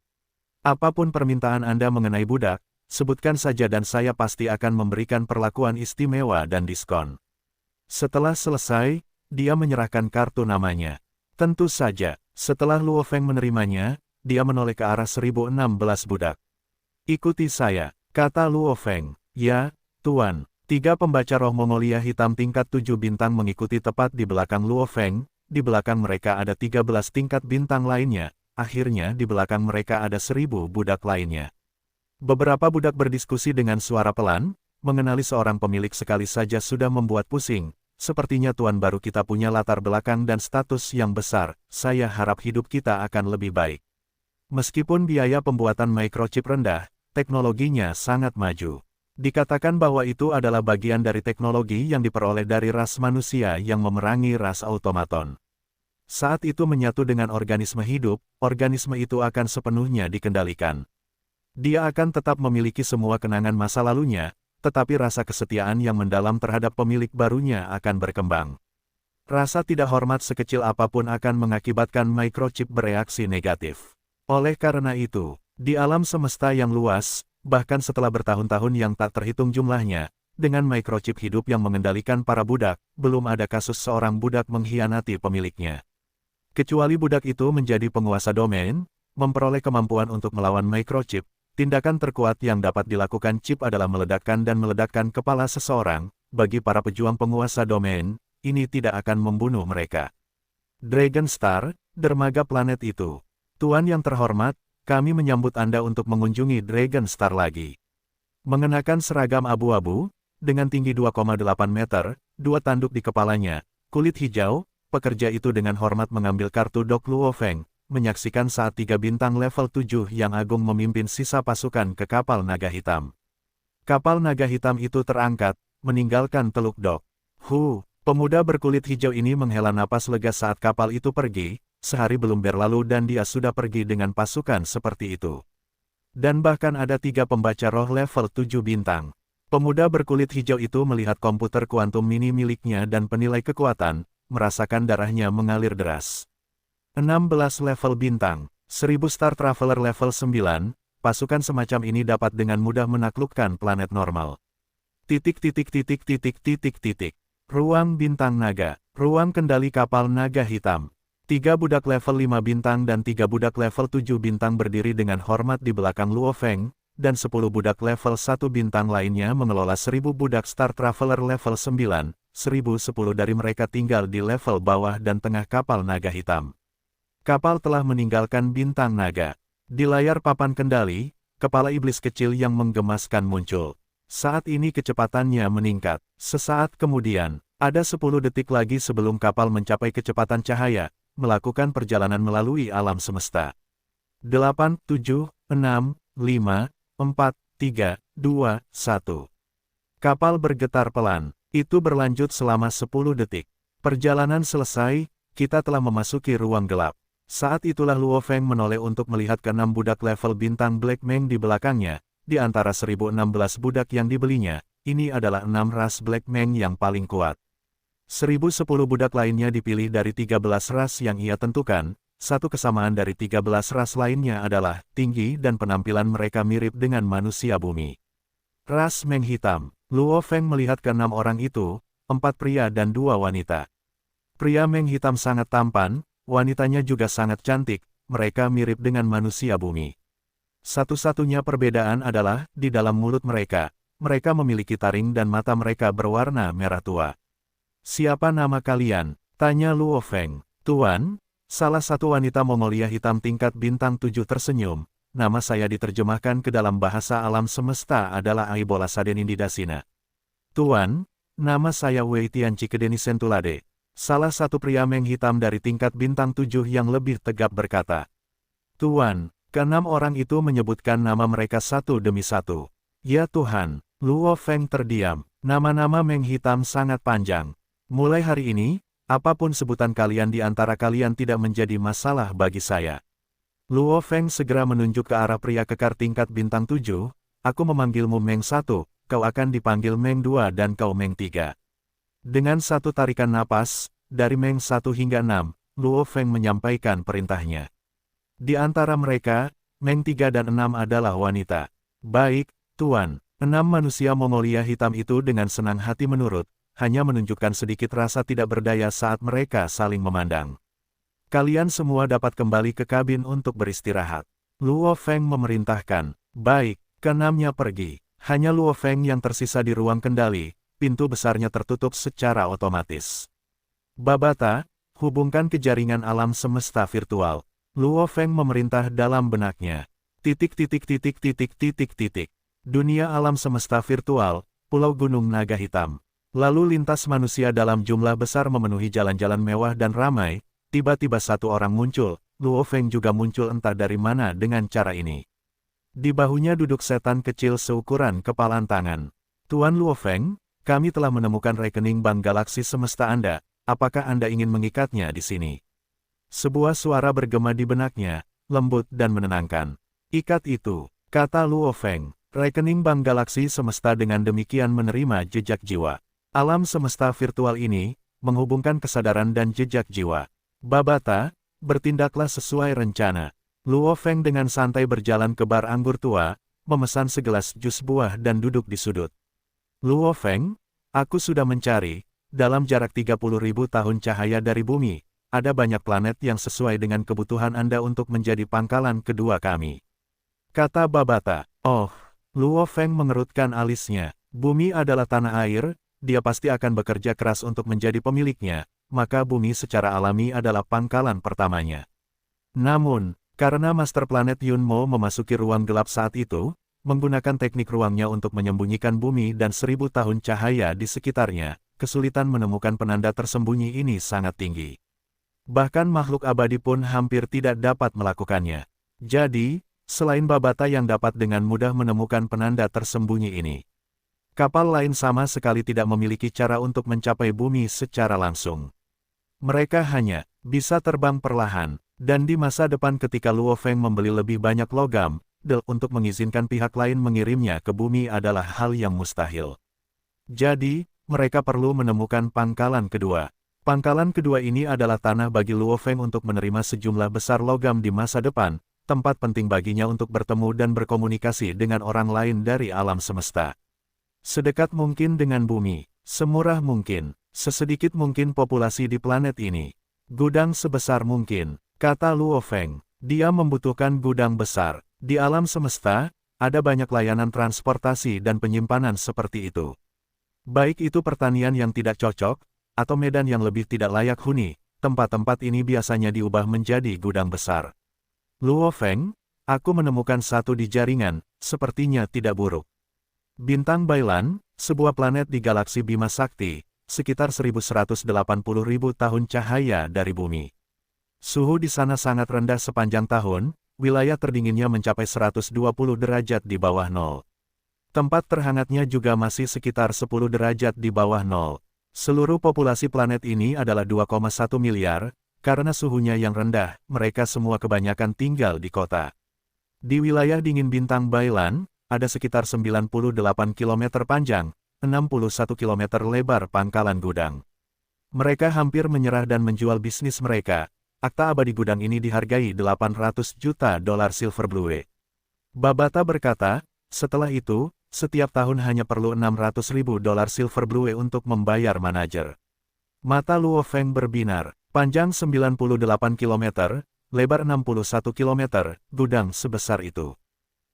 Apapun permintaan Anda mengenai budak, sebutkan saja dan saya pasti akan memberikan perlakuan istimewa dan diskon. Setelah selesai, dia menyerahkan kartu namanya. Tentu saja, setelah Luo Feng menerimanya, dia menoleh ke arah 1016 budak. Ikuti saya, kata Luo Feng. Ya, Tuan. 3 pembaca roh Mongolia hitam tingkat 7 bintang mengikuti tepat di belakang Luo Feng. Di belakang mereka ada 13 tingkat bintang lainnya. Akhirnya di belakang mereka ada 1000 budak lainnya. Beberapa budak berdiskusi dengan suara pelan. Mengenali seorang pemilik sekali saja sudah membuat pusing. Sepertinya tuan baru kita punya latar belakang dan status yang besar. Saya harap hidup kita akan lebih baik. Meskipun biaya pembuatan microchip rendah, teknologinya sangat maju. Dikatakan bahwa itu adalah bagian dari teknologi yang diperoleh dari ras manusia yang memerangi ras automaton. Saat itu menyatu dengan organisme hidup, organisme itu akan sepenuhnya dikendalikan. Dia akan tetap memiliki semua kenangan masa lalunya, tetapi rasa kesetiaan yang mendalam terhadap pemilik barunya akan berkembang. Rasa tidak hormat sekecil apapun akan mengakibatkan microchip bereaksi negatif. Oleh karena itu, di alam semesta yang luas, bahkan setelah bertahun-tahun yang tak terhitung jumlahnya, dengan microchip hidup yang mengendalikan para budak, belum ada kasus seorang budak mengkhianati pemiliknya. Kecuali budak itu menjadi penguasa domain, memperoleh kemampuan untuk melawan microchip, tindakan terkuat yang dapat dilakukan chip adalah meledakkan dan meledakkan kepala seseorang. Bagi para pejuang penguasa domain, ini tidak akan membunuh mereka. Dragon Star, dermaga planet itu. Tuan yang terhormat, kami menyambut Anda untuk mengunjungi Dragon Star lagi. Mengenakan seragam abu-abu, dengan tinggi 2,8 meter, 2 tanduk di kepalanya, kulit hijau, pekerja itu dengan hormat mengambil kartu Dok Luo Feng, menyaksikan saat 3 bintang level 7 yang agung memimpin sisa pasukan ke kapal naga hitam. Kapal naga hitam itu terangkat, meninggalkan Teluk Dok. Pemuda berkulit hijau ini menghela napas lega saat kapal itu pergi. Sehari belum berlalu dan dia sudah pergi dengan pasukan seperti itu. Dan bahkan ada 3 pembaca roh level 7 bintang. Pemuda berkulit hijau itu melihat komputer kuantum mini miliknya dan penilai kekuatan, merasakan darahnya mengalir deras. 16 level bintang, 1000 Star Traveler level 9, pasukan semacam ini dapat dengan mudah menaklukkan planet normal. Ruang bintang naga, ruang kendali kapal naga hitam. 3 budak level 5 bintang dan 3 budak level 7 bintang berdiri dengan hormat di belakang Luo Feng, dan 10 budak level 1 bintang lainnya mengelola 1000 budak Star Traveler level 9, 1010 dari mereka tinggal di level bawah dan tengah kapal naga hitam. Kapal telah meninggalkan bintang naga. Di layar papan kendali, kepala iblis kecil yang menggemaskan muncul. Saat ini kecepatannya meningkat. Sesaat kemudian, ada 10 detik lagi sebelum kapal mencapai kecepatan cahaya, melakukan perjalanan melalui alam semesta. 8, 7, 6, 5, 4, 3, 2, 1. Kapal bergetar pelan. Itu berlanjut selama 10 detik. Perjalanan selesai, kita telah memasuki ruang gelap. Saat itulah Luo Feng menoleh untuk melihat ke-6 budak level bintang Black Meng di belakangnya. Di antara 1016 budak yang dibelinya, ini adalah 6 ras Black Meng yang paling kuat. 1010 budak lainnya dipilih dari 13 ras yang ia tentukan. Satu kesamaan dari 13 ras lainnya adalah tinggi dan penampilan mereka mirip dengan manusia bumi. Ras Meng hitam. Luo Feng melihat ke-6 orang itu, 4 pria dan 2 wanita. Pria Meng hitam sangat tampan, wanitanya juga sangat cantik, mereka mirip dengan manusia bumi. Satu-satunya perbedaan adalah, di dalam mulut mereka, mereka memiliki taring dan mata mereka berwarna merah tua. Siapa nama kalian? Tanya Luo Feng. Tuan, salah satu wanita Mongolia hitam tingkat bintang 7 tersenyum. Nama saya diterjemahkan ke dalam bahasa alam semesta adalah Aibola Sadenindidasina. Tuan, nama saya Wei Tianchi Kedeni Sentulade. Salah satu pria Meng hitam dari tingkat bintang 7 yang lebih tegap berkata. Tuan, ke-6 orang itu menyebutkan nama mereka satu demi satu. Ya Tuhan, Luo Feng terdiam. Nama-nama Meng hitam sangat panjang. Mulai hari ini, apapun sebutan kalian di antara kalian tidak menjadi masalah bagi saya. Luo Feng segera menunjuk ke arah pria kekar tingkat bintang 7, aku memanggilmu Meng 1, kau akan dipanggil Meng 2 dan kau Meng 3. Dengan satu tarikan napas, dari Meng 1 hingga 6, Luo Feng menyampaikan perintahnya. Di antara mereka, Meng 3 dan 6 adalah wanita. Baik, Tuan, 6 manusia Mongolia hitam itu dengan senang hati menurut, hanya menunjukkan sedikit rasa tidak berdaya saat mereka saling memandang. Kalian semua dapat kembali ke kabin untuk beristirahat. Luo Feng memerintahkan. Baik, keenamnya pergi. Hanya Luo Feng yang tersisa di ruang kendali, pintu besarnya tertutup secara otomatis. Babata, hubungkan ke jaringan alam semesta virtual. Luo Feng memerintah dalam benaknya. Titik. Dunia alam semesta virtual, Pulau Gunung Naga Hitam. Lalu lintas manusia dalam jumlah besar memenuhi jalan-jalan mewah dan ramai, tiba-tiba satu orang muncul, Luo Feng juga muncul entah dari mana dengan cara ini. Di bahunya duduk setan kecil seukuran kepalan tangan. Tuan Luo Feng, kami telah menemukan rekening bank galaksi semesta Anda, apakah Anda ingin mengikatnya di sini? Sebuah suara bergema di benaknya, lembut dan menenangkan. Ikat itu, kata Luo Feng. Rekening bank galaksi semesta dengan demikian menerima jejak jiwa. Alam semesta virtual ini, menghubungkan kesadaran dan jejak jiwa. Babata, bertindaklah sesuai rencana. Luo Feng dengan santai berjalan ke bar anggur tua, memesan segelas jus buah dan duduk di sudut. Luo Feng, aku sudah mencari, dalam jarak 30.000 tahun cahaya dari bumi, ada banyak planet yang sesuai dengan kebutuhan Anda untuk menjadi pangkalan kedua kami. Kata Babata. Oh, Luo Feng mengerutkan alisnya. Bumi adalah tanah air, dia pasti akan bekerja keras untuk menjadi pemiliknya, maka bumi secara alami adalah pangkalan pertamanya. Namun, karena Master Planet Yunmo memasuki ruang gelap saat itu, menggunakan teknik ruangnya untuk menyembunyikan bumi dan 1000 tahun cahaya di sekitarnya, kesulitan menemukan penanda tersembunyi ini sangat tinggi. Bahkan makhluk abadi pun hampir tidak dapat melakukannya. Jadi, selain Babata yang dapat dengan mudah menemukan penanda tersembunyi ini, kapal lain sama sekali tidak memiliki cara untuk mencapai bumi secara langsung. Mereka hanya bisa terbang perlahan. Dan di masa depan ketika Luo Feng membeli lebih banyak logam, untuk mengizinkan pihak lain mengirimnya ke bumi adalah hal yang mustahil. Jadi, mereka perlu menemukan pangkalan kedua. Pangkalan kedua ini adalah tanah bagi Luo Feng untuk menerima sejumlah besar logam di masa depan, tempat penting baginya untuk bertemu dan berkomunikasi dengan orang lain dari alam semesta. Sedekat mungkin dengan bumi, semurah mungkin, sesedikit mungkin populasi di planet ini. Gudang sebesar mungkin. Kata Luo Feng, dia membutuhkan gudang besar. Di alam semesta, ada banyak layanan transportasi dan penyimpanan seperti itu. Baik itu pertanian yang tidak cocok, atau medan yang lebih tidak layak huni, tempat-tempat ini biasanya diubah menjadi gudang besar. Luo Feng, aku menemukan satu di jaringan, sepertinya tidak buruk. Bintang Bailan, sebuah planet di galaksi Bima Sakti, sekitar 1180.000 tahun cahaya dari bumi. Suhu di sana sangat rendah sepanjang tahun, wilayah terdinginnya mencapai 120 derajat di bawah nol. Tempat terhangatnya juga masih sekitar 10 derajat di bawah nol. Seluruh populasi planet ini adalah 2,1 miliar, karena suhunya yang rendah, mereka semua kebanyakan tinggal di kota. Di wilayah dingin bintang Bailan, ada sekitar 98 km panjang, 61 km lebar pangkalan gudang. Mereka hampir menyerah dan menjual bisnis mereka. Akta abadi gudang ini dihargai $800 juta silver blue. Babata berkata, setelah itu, setiap tahun hanya perlu $600.000 silver blue untuk membayar manajer. Mata Luo Feng berbinar, panjang 98 km, lebar 61 km, gudang sebesar itu.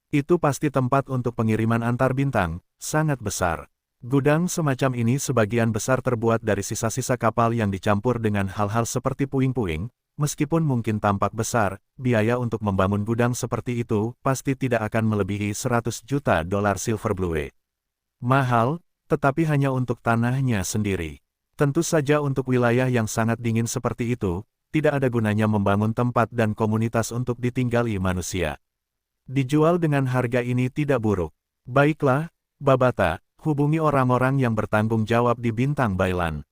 Itu pasti tempat untuk pengiriman antar bintang, sangat besar. Gudang semacam ini sebagian besar terbuat dari sisa-sisa kapal yang dicampur dengan hal-hal seperti puing-puing. Meskipun mungkin tampak besar, biaya untuk membangun gudang seperti itu pasti tidak akan melebihi $100 juta silver blue. Mahal, tetapi hanya untuk tanahnya sendiri. Tentu saja untuk wilayah yang sangat dingin seperti itu, tidak ada gunanya membangun tempat dan komunitas untuk ditinggali manusia. Dijual dengan harga ini tidak buruk. Baiklah, Babata, hubungi orang-orang yang bertanggung jawab di Bintang Bailan.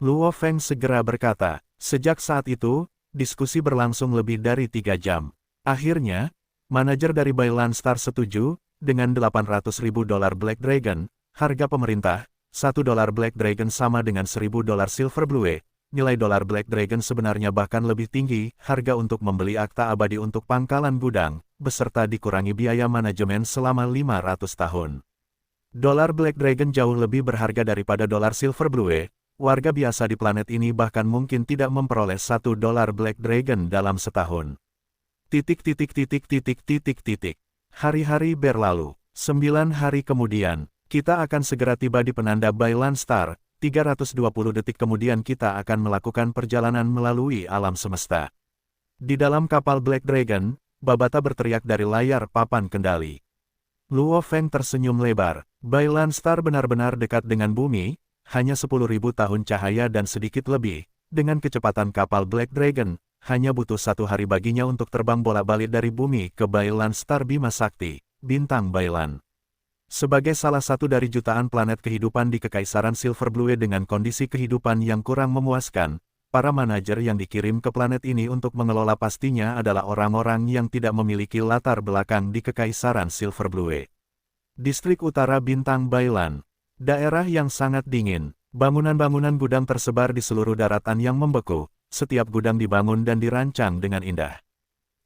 Luo Feng segera berkata. Sejak saat itu, diskusi berlangsung lebih dari 3 jam. Akhirnya, manajer dari Bailan Star setuju, dengan $800.000 Black Dragon, harga pemerintah, $1 Black Dragon sama dengan $1.000 silver blue, nilai dolar Black Dragon sebenarnya bahkan lebih tinggi, harga untuk membeli akta abadi untuk pangkalan gudang, beserta dikurangi biaya manajemen selama 500 tahun. Dolar Black Dragon jauh lebih berharga daripada dolar silver blue. warga biasa di planet ini bahkan mungkin tidak memperoleh $1 Black Dragon dalam setahun. Hari-hari berlalu. 9 hari kemudian, kita akan segera tiba di penanda Bailan Star. 320 detik kemudian kita akan melakukan perjalanan melalui alam semesta. Di dalam kapal Black Dragon, Babata berteriak dari layar papan kendali. Luo Feng tersenyum lebar. Bailan Star benar-benar dekat dengan bumi, hanya 10.000 tahun cahaya dan sedikit lebih. Dengan kecepatan kapal Black Dragon, hanya butuh 1 hari baginya untuk terbang bolak-balik dari bumi ke Bailan Star Bima Sakti, bintang Bailan. Sebagai salah satu dari jutaan planet kehidupan di Kekaisaran Silver Blue dengan kondisi kehidupan yang kurang memuaskan, para manajer yang dikirim ke planet ini untuk mengelola pastinya adalah orang-orang yang tidak memiliki latar belakang di Kekaisaran Silver Blue. Distrik Utara Bintang Bailan. Daerah yang sangat dingin. Bangunan-bangunan gudang tersebar di seluruh daratan yang membeku. Setiap gudang dibangun dan dirancang dengan indah.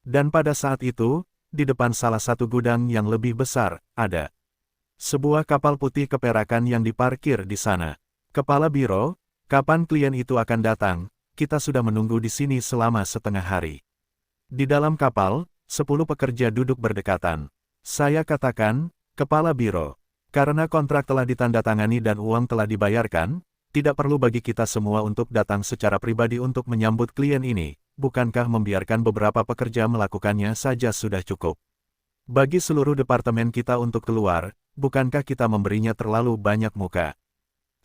Dan pada saat itu, di depan salah satu gudang yang lebih besar, ada sebuah kapal putih keperakan yang diparkir di sana. Kepala Biro, kapan klien itu akan datang? Kita sudah menunggu di sini selama setengah hari. Di dalam kapal, 10 pekerja duduk berdekatan. Saya katakan, Kepala Biro, karena kontrak telah ditandatangani dan uang telah dibayarkan, tidak perlu bagi kita semua untuk datang secara pribadi untuk menyambut klien ini. Bukankah membiarkan beberapa pekerja melakukannya saja sudah cukup? Bagi seluruh departemen kita untuk keluar, bukankah kita memberinya terlalu banyak muka?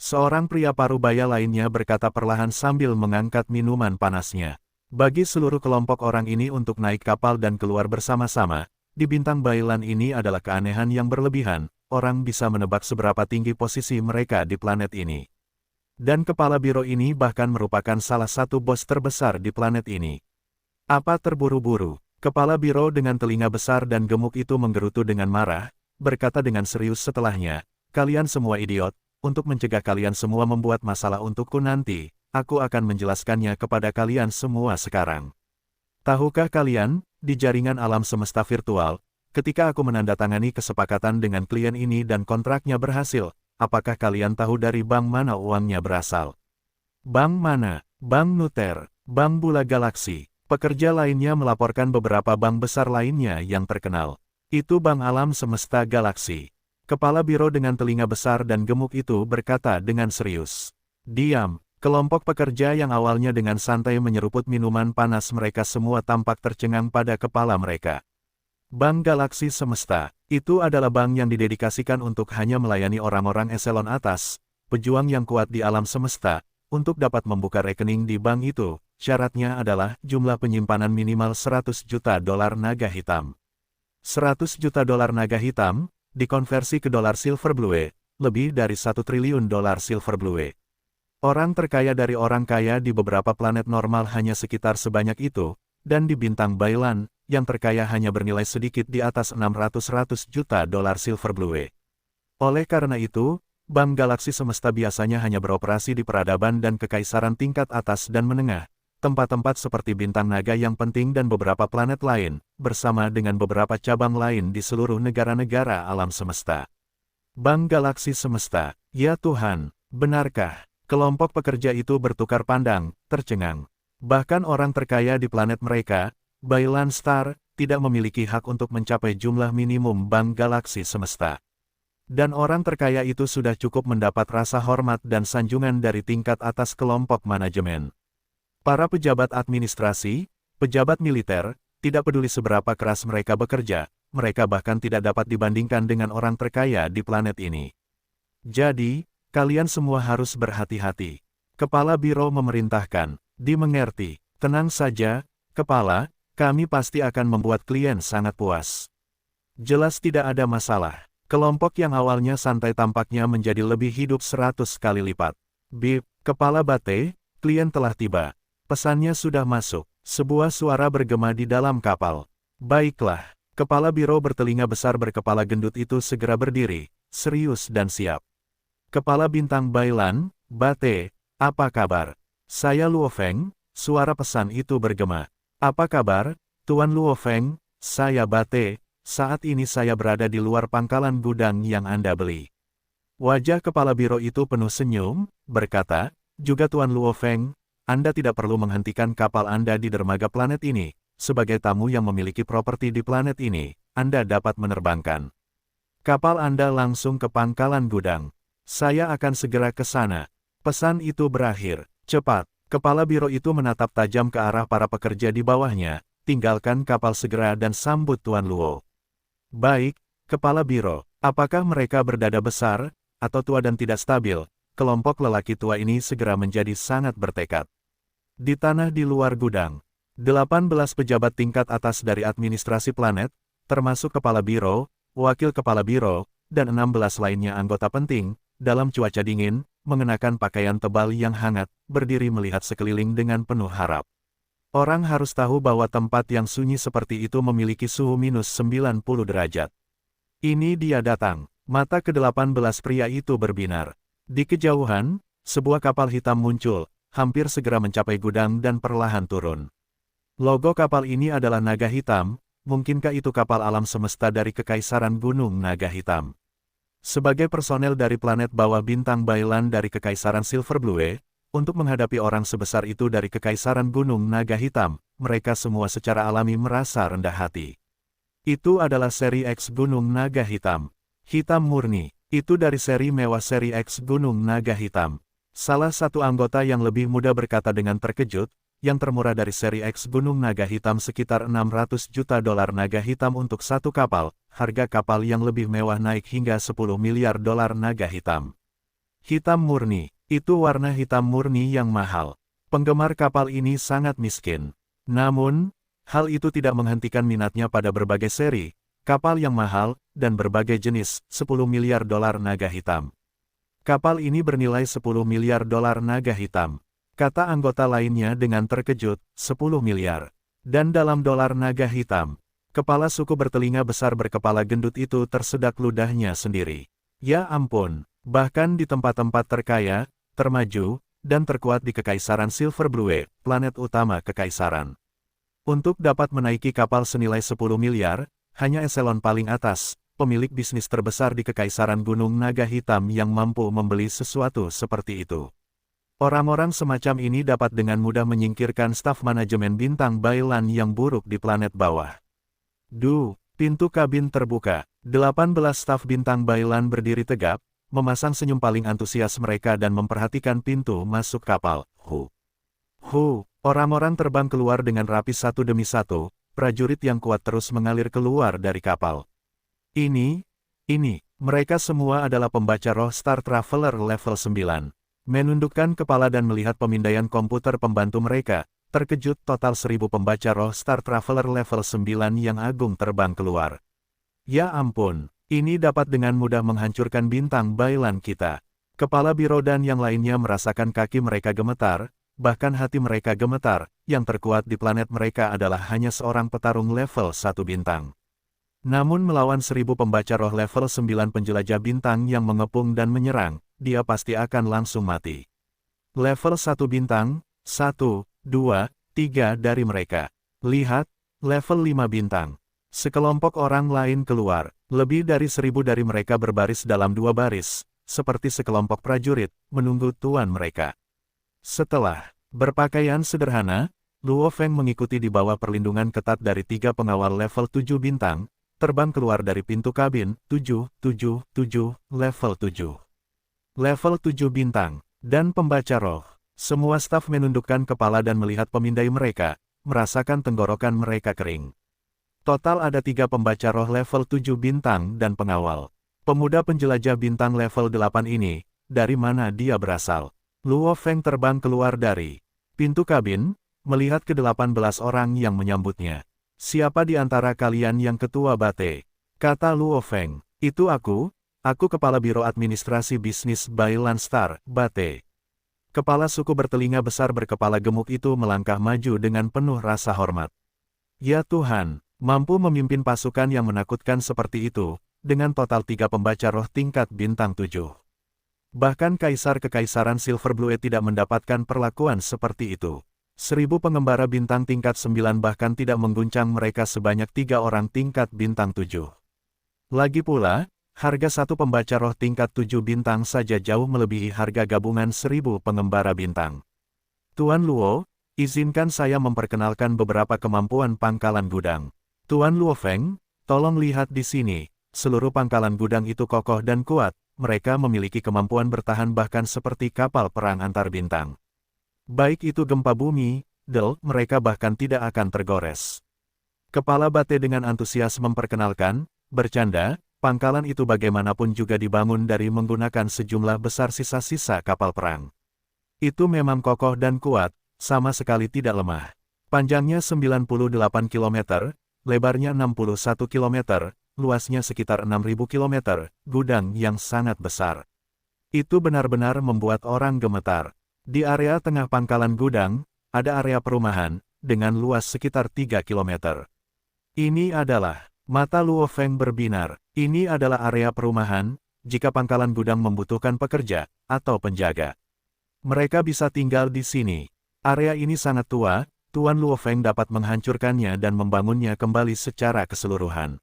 Seorang pria parubaya lainnya berkata perlahan sambil mengangkat minuman panasnya. Bagi seluruh kelompok orang ini untuk naik kapal dan keluar bersama-sama, di bintang Bailan ini adalah keanehan yang berlebihan, orang bisa menebak seberapa tinggi posisi mereka di planet ini. Dan kepala biro ini bahkan merupakan salah satu bos terbesar di planet ini. Apa terburu-buru? Kepala biro dengan telinga besar dan gemuk itu menggerutu dengan marah, berkata dengan serius setelahnya, kalian semua idiot, untuk mencegah kalian semua membuat masalah untukku nanti, aku akan menjelaskannya kepada kalian semua sekarang. Tahukah kalian, di jaringan alam semesta virtual, ketika aku menandatangani kesepakatan dengan klien ini dan kontraknya berhasil, apakah kalian tahu dari bank mana uangnya berasal? Bank mana? Bank Nuter, Bank Bula Galaksi. Pekerja lainnya melaporkan beberapa bank besar lainnya yang terkenal. Itu Bank Alam Semesta Galaksi. Kepala biro dengan telinga besar dan gemuk itu berkata dengan serius. Diam. Kelompok pekerja yang awalnya dengan santai menyeruput minuman panas mereka semua tampak tercengang pada kepala mereka. Bank Galaksi Semesta, itu adalah bank yang didedikasikan untuk hanya melayani orang-orang eselon atas, pejuang yang kuat di alam semesta. Untuk dapat membuka rekening di bank itu, syaratnya adalah jumlah penyimpanan minimal $100 juta naga hitam. $100 juta naga hitam, dikonversi ke dolar Silver Blue, lebih dari $1 triliun Silver Blue. Orang terkaya dari orang kaya di beberapa planet normal hanya sekitar sebanyak itu, dan di bintang Bailan, yang terkaya hanya bernilai sedikit di atas $600 juta Silver Blue. Oleh karena itu, Bank Galaksi Semesta biasanya hanya beroperasi di peradaban dan kekaisaran tingkat atas dan menengah, tempat-tempat seperti bintang naga yang penting dan beberapa planet lain, bersama dengan beberapa cabang lain di seluruh negara-negara alam semesta. Bank Galaksi Semesta, ya Tuhan, benarkah? Kelompok pekerja itu bertukar pandang, tercengang. Bahkan orang terkaya di planet mereka, Bailan Star, tidak memiliki hak untuk mencapai jumlah minimum Bank Galaksi Semesta. Dan orang terkaya itu sudah cukup mendapat rasa hormat dan sanjungan dari tingkat atas kelompok manajemen. Para pejabat administrasi, pejabat militer, tidak peduli seberapa keras mereka bekerja, mereka bahkan tidak dapat dibandingkan dengan orang terkaya di planet ini. Jadi, kalian semua harus berhati-hati. Kepala biro memerintahkan, dimengerti, tenang saja, Kepala, kami pasti akan membuat klien sangat puas. Jelas tidak ada masalah. Kelompok yang awalnya santai tampaknya menjadi lebih hidup 100 kali lipat. Bip, Kepala Bate, klien telah tiba. Pesannya sudah masuk. Sebuah suara bergema di dalam kapal. Baiklah, Kepala biro bertelinga besar berkepala gendut itu segera berdiri, serius dan siap. Kepala bintang Bailan, Bate, apa kabar? Saya Luo Feng, suara pesan itu bergema. Apa kabar, Tuan Luo Feng? Saya Bate. Saat ini saya berada di luar pangkalan gudang yang Anda beli. Wajah kepala biro itu penuh senyum, berkata, juga Tuan Luo Feng, Anda tidak perlu menghentikan kapal Anda di dermaga planet ini. Sebagai tamu yang memiliki properti di planet ini, Anda dapat menerbangkan kapal Anda langsung ke pangkalan gudang. Saya akan segera ke sana. Pesan itu berakhir. Cepat. Kepala biro itu menatap tajam ke arah para pekerja di bawahnya. Tinggalkan kapal segera dan sambut Tuan Luo. Baik, Kepala Biro. Apakah mereka berdada besar, atau tua dan tidak stabil? Kelompok lelaki tua ini segera menjadi sangat bertekad. Di tanah di luar gudang, 18 pejabat tingkat atas dari administrasi planet, termasuk Kepala Biro, Wakil Kepala Biro, dan 16 lainnya anggota penting, dalam cuaca dingin, mengenakan pakaian tebal yang hangat, berdiri melihat sekeliling dengan penuh harap. Orang harus tahu bahwa tempat yang sunyi seperti itu memiliki suhu minus 90 derajat. Ini dia datang. Mata ke-18 pria itu berbinar. Di kejauhan, sebuah kapal hitam muncul, hampir segera mencapai gudang dan perlahan turun. Logo kapal ini adalah naga hitam, mungkinkah itu kapal alam semesta dari Kekaisaran Gunung Naga Hitam? Sebagai personel dari planet bawah bintang Bailan dari Kekaisaran Silver Blue, untuk menghadapi orang sebesar itu dari Kekaisaran Gunung Naga Hitam, mereka semua secara alami merasa rendah hati. Itu adalah seri X Gunung Naga Hitam. Hitam murni. Itu dari seri mewah seri X Gunung Naga Hitam. Salah satu anggota yang lebih muda berkata dengan terkejut, yang termurah dari seri X Gunung Naga Hitam sekitar 600 juta dolar naga hitam untuk satu kapal, harga kapal yang lebih mewah naik hingga 10 miliar dolar naga hitam. Hitam murni, itu warna hitam murni yang mahal. Penggemar kapal ini sangat miskin. Namun, hal itu tidak menghentikan minatnya pada berbagai seri, kapal yang mahal, dan berbagai jenis, 10 miliar dolar naga hitam. Kapal ini bernilai 10 miliar dolar naga hitam. Kata anggota lainnya dengan terkejut, 10 miliar. Dan dalam dolar naga hitam, kepala suku bertelinga besar berkepala gendut itu tersedak ludahnya sendiri. Ya ampun, bahkan di tempat-tempat terkaya, termaju, dan terkuat di Kekaisaran Silver Blue, planet utama Kekaisaran. Untuk dapat menaiki kapal senilai 10 miliar, hanya eselon paling atas, pemilik bisnis terbesar di Kekaisaran Gunung Naga Hitam yang mampu membeli sesuatu seperti itu. Orang-orang semacam ini dapat dengan mudah menyingkirkan staf manajemen bintang Bailan yang buruk di planet bawah. Pintu kabin terbuka. 18 staf bintang Bailan berdiri tegap, memasang senyum paling antusias mereka dan memperhatikan pintu masuk kapal. Orang-orang terbang keluar dengan rapi satu demi satu, prajurit yang kuat terus mengalir keluar dari kapal. Ini, mereka semua adalah pembaca roh Star Traveler level 9. Menundukkan kepala dan melihat pemindaian komputer pembantu mereka, terkejut total 1000 pembaca roh Star Traveler level 9 yang agung terbang keluar. Ya ampun, ini dapat dengan mudah menghancurkan bintang Bailan kita. Kepala biro dan yang lainnya merasakan kaki mereka gemetar, bahkan hati mereka gemetar, yang terkuat di planet mereka adalah hanya seorang petarung level 1 bintang. Namun melawan 1000 pembaca roh level 9 penjelajah bintang yang mengepung dan menyerang, dia pasti akan langsung mati. Level 1 bintang, 1, 2, 3 dari mereka. Lihat, level 5 bintang. Sekelompok orang lain keluar, lebih dari 1000 dari mereka berbaris dalam 2 baris, seperti sekelompok prajurit, menunggu tuan mereka. Setelah berpakaian sederhana, Luo Feng mengikuti di bawah perlindungan ketat dari 3 pengawal level 7 bintang, terbang keluar dari pintu kabin, 7, level 7. Level 7 bintang, dan pembaca roh. Semua staf menundukkan kepala dan melihat pemindai mereka, merasakan tenggorokan mereka kering. Total ada 3 pembaca roh level 7 bintang dan pengawal. Pemuda penjelajah bintang level 8 ini, dari mana dia berasal? Luo Feng terbang keluar dari pintu kabin, melihat ke-18 orang yang menyambutnya. Siapa di antara kalian yang ketua Bate? Kata Luo Feng. Itu aku kepala biro administrasi bisnis Bailan Star, Bate. Kepala suku bertelinga besar berkepala gemuk itu melangkah maju dengan penuh rasa hormat. Ya Tuhan, mampu memimpin pasukan yang menakutkan seperti itu, dengan total 3 pembaca roh tingkat bintang 7. Bahkan Kaisar Kekaisaran Silver Blue tidak mendapatkan perlakuan seperti itu. 1000 pengembara bintang tingkat 9 bahkan tidak mengguncang mereka sebanyak 3 orang tingkat bintang 7. Lagi pula, Harga satu pembaca roh tingkat 7 bintang saja jauh melebihi harga gabungan 1000 pengembara bintang. Tuan Luo, izinkan saya memperkenalkan beberapa kemampuan pangkalan gudang. Tuan Luo Feng, tolong lihat di sini, seluruh pangkalan gudang itu kokoh dan kuat, mereka memiliki kemampuan bertahan bahkan seperti kapal perang antar bintang. Baik itu gempa bumi, mereka bahkan tidak akan tergores. Kepala Bate dengan antusias memperkenalkan, bercanda, pangkalan itu bagaimanapun juga dibangun dari menggunakan sejumlah besar sisa-sisa kapal perang. Itu memang kokoh dan kuat, sama sekali tidak lemah. Panjangnya 98 km, lebarnya 61 km, luasnya sekitar 6.000 km, gudang yang sangat besar. Itu benar-benar membuat orang gemetar. Di area tengah pangkalan gudang, ada area perumahan, dengan luas sekitar 3 km. Ini adalah, mata Luo Feng berbinar, ini adalah area perumahan, jika pangkalan gudang membutuhkan pekerja, atau penjaga. Mereka bisa tinggal di sini. Area ini sangat tua, Tuan Luo Feng dapat menghancurkannya dan membangunnya kembali secara keseluruhan.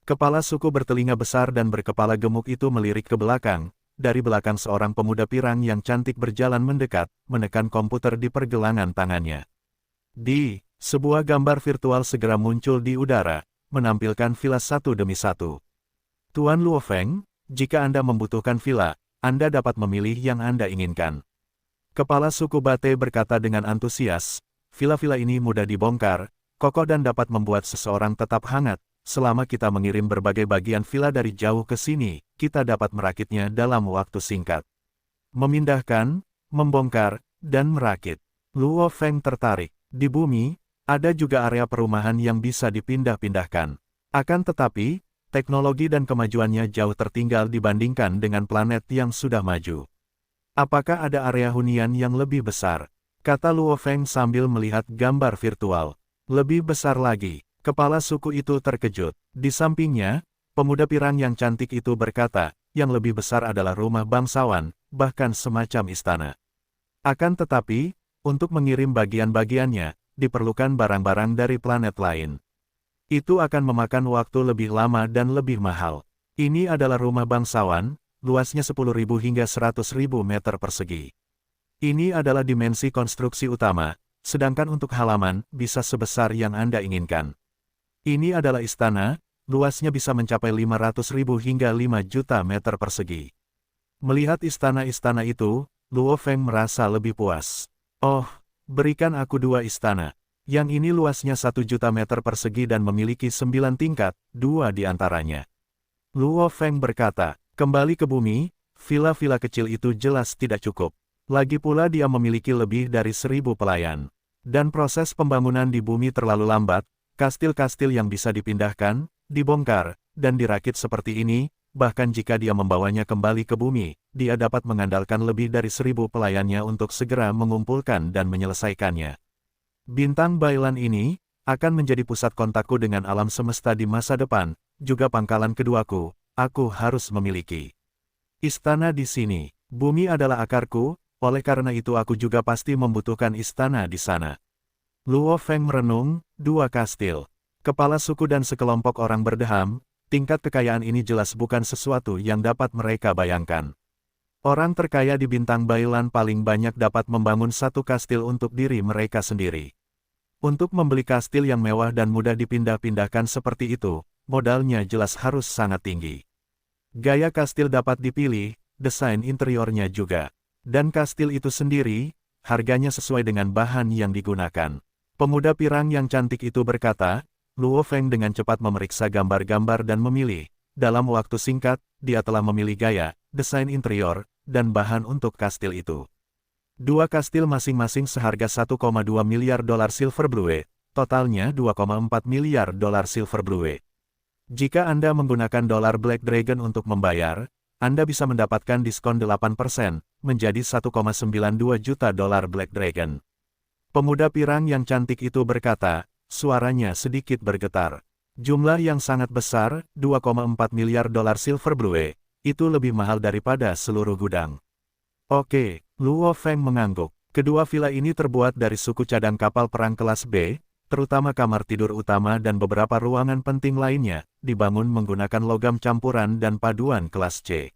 Kepala suku bertelinga besar dan berkepala gemuk itu melirik ke belakang, dari belakang seorang pemuda pirang yang cantik berjalan mendekat, menekan komputer di pergelangan tangannya. Sebuah gambar virtual segera muncul di udara, menampilkan villa satu demi satu. Tuan Luo Feng, jika Anda membutuhkan villa, Anda dapat memilih yang Anda inginkan. Kepala suku Bate berkata dengan antusias, villa-villa ini mudah dibongkar, kokoh dan dapat membuat seseorang tetap hangat. Selama kita mengirim berbagai bagian villa dari jauh ke sini, kita dapat merakitnya dalam waktu singkat. Memindahkan, membongkar, dan merakit. Luo Feng tertarik. Di bumi, ada juga area perumahan yang bisa dipindah-pindahkan. Akan tetapi, teknologi dan kemajuannya jauh tertinggal dibandingkan dengan planet yang sudah maju. Apakah ada area hunian yang lebih besar? Kata Luo Feng sambil melihat gambar virtual. Lebih besar lagi. Kepala suku itu terkejut. Di sampingnya, pemuda pirang yang cantik itu berkata, yang lebih besar adalah rumah bangsawan, bahkan semacam istana. Akan tetapi, untuk mengirim bagian-bagiannya, diperlukan barang-barang dari planet lain. Itu akan memakan waktu lebih lama dan lebih mahal. Ini adalah rumah bangsawan, luasnya 10.000 hingga 100.000 meter persegi. Ini adalah dimensi konstruksi utama, sedangkan untuk halaman, bisa sebesar yang Anda inginkan. Ini adalah istana, luasnya bisa mencapai 500.000 hingga 5 juta meter persegi. Melihat istana-istana itu, Luo Feng merasa lebih puas. Oh, berikan aku 2 istana. Yang ini luasnya 1 juta meter persegi dan memiliki 9 tingkat, 2 di antaranya. Luo Feng berkata, kembali ke bumi, villa-villa kecil itu jelas tidak cukup. Lagi pula dia memiliki lebih dari 1.000 pelayan. Dan proses pembangunan di bumi terlalu lambat. Kastil-kastil yang bisa dipindahkan, dibongkar, dan dirakit seperti ini, bahkan jika dia membawanya kembali ke bumi, dia dapat mengandalkan lebih dari 1.000 pelayannya untuk segera mengumpulkan dan menyelesaikannya. Bintang Bailan ini, akan menjadi pusat kontakku dengan alam semesta di masa depan, juga pangkalan keduaku, aku harus memiliki istana di sini. Bumi adalah akarku, oleh karena itu aku juga pasti membutuhkan istana di sana. Luo Feng merenung, 2 kastil. Kepala suku dan sekelompok orang berdeham, tingkat kekayaan ini jelas bukan sesuatu yang dapat mereka bayangkan. Orang terkaya di Bintang Bailan paling banyak dapat membangun 1 kastil untuk diri mereka sendiri. Untuk membeli kastil yang mewah dan mudah dipindah-pindahkan seperti itu, modalnya jelas harus sangat tinggi. Gaya kastil dapat dipilih, desain interiornya juga. Dan kastil itu sendiri, harganya sesuai dengan bahan yang digunakan. Pemuda pirang yang cantik itu berkata, Luo Feng dengan cepat memeriksa gambar-gambar dan memilih. Dalam waktu singkat, dia telah memilih gaya, desain interior, dan bahan untuk kastil itu. 2 kastil masing-masing seharga 1,2 miliar dolar silver blue, totalnya 2,4 miliar dolar silver blue. Jika Anda menggunakan dolar Black Dragon untuk membayar, Anda bisa mendapatkan diskon 8%, menjadi 1,92 juta dolar Black Dragon. Pemuda pirang yang cantik itu berkata, suaranya sedikit bergetar. Jumlah yang sangat besar, 2,4 miliar dolar silver blue, itu lebih mahal daripada seluruh gudang. Oke, Luo Feng mengangguk. Kedua villa ini terbuat dari suku cadang kapal perang kelas B, terutama kamar tidur utama dan beberapa ruangan penting lainnya, dibangun menggunakan logam campuran dan paduan kelas C.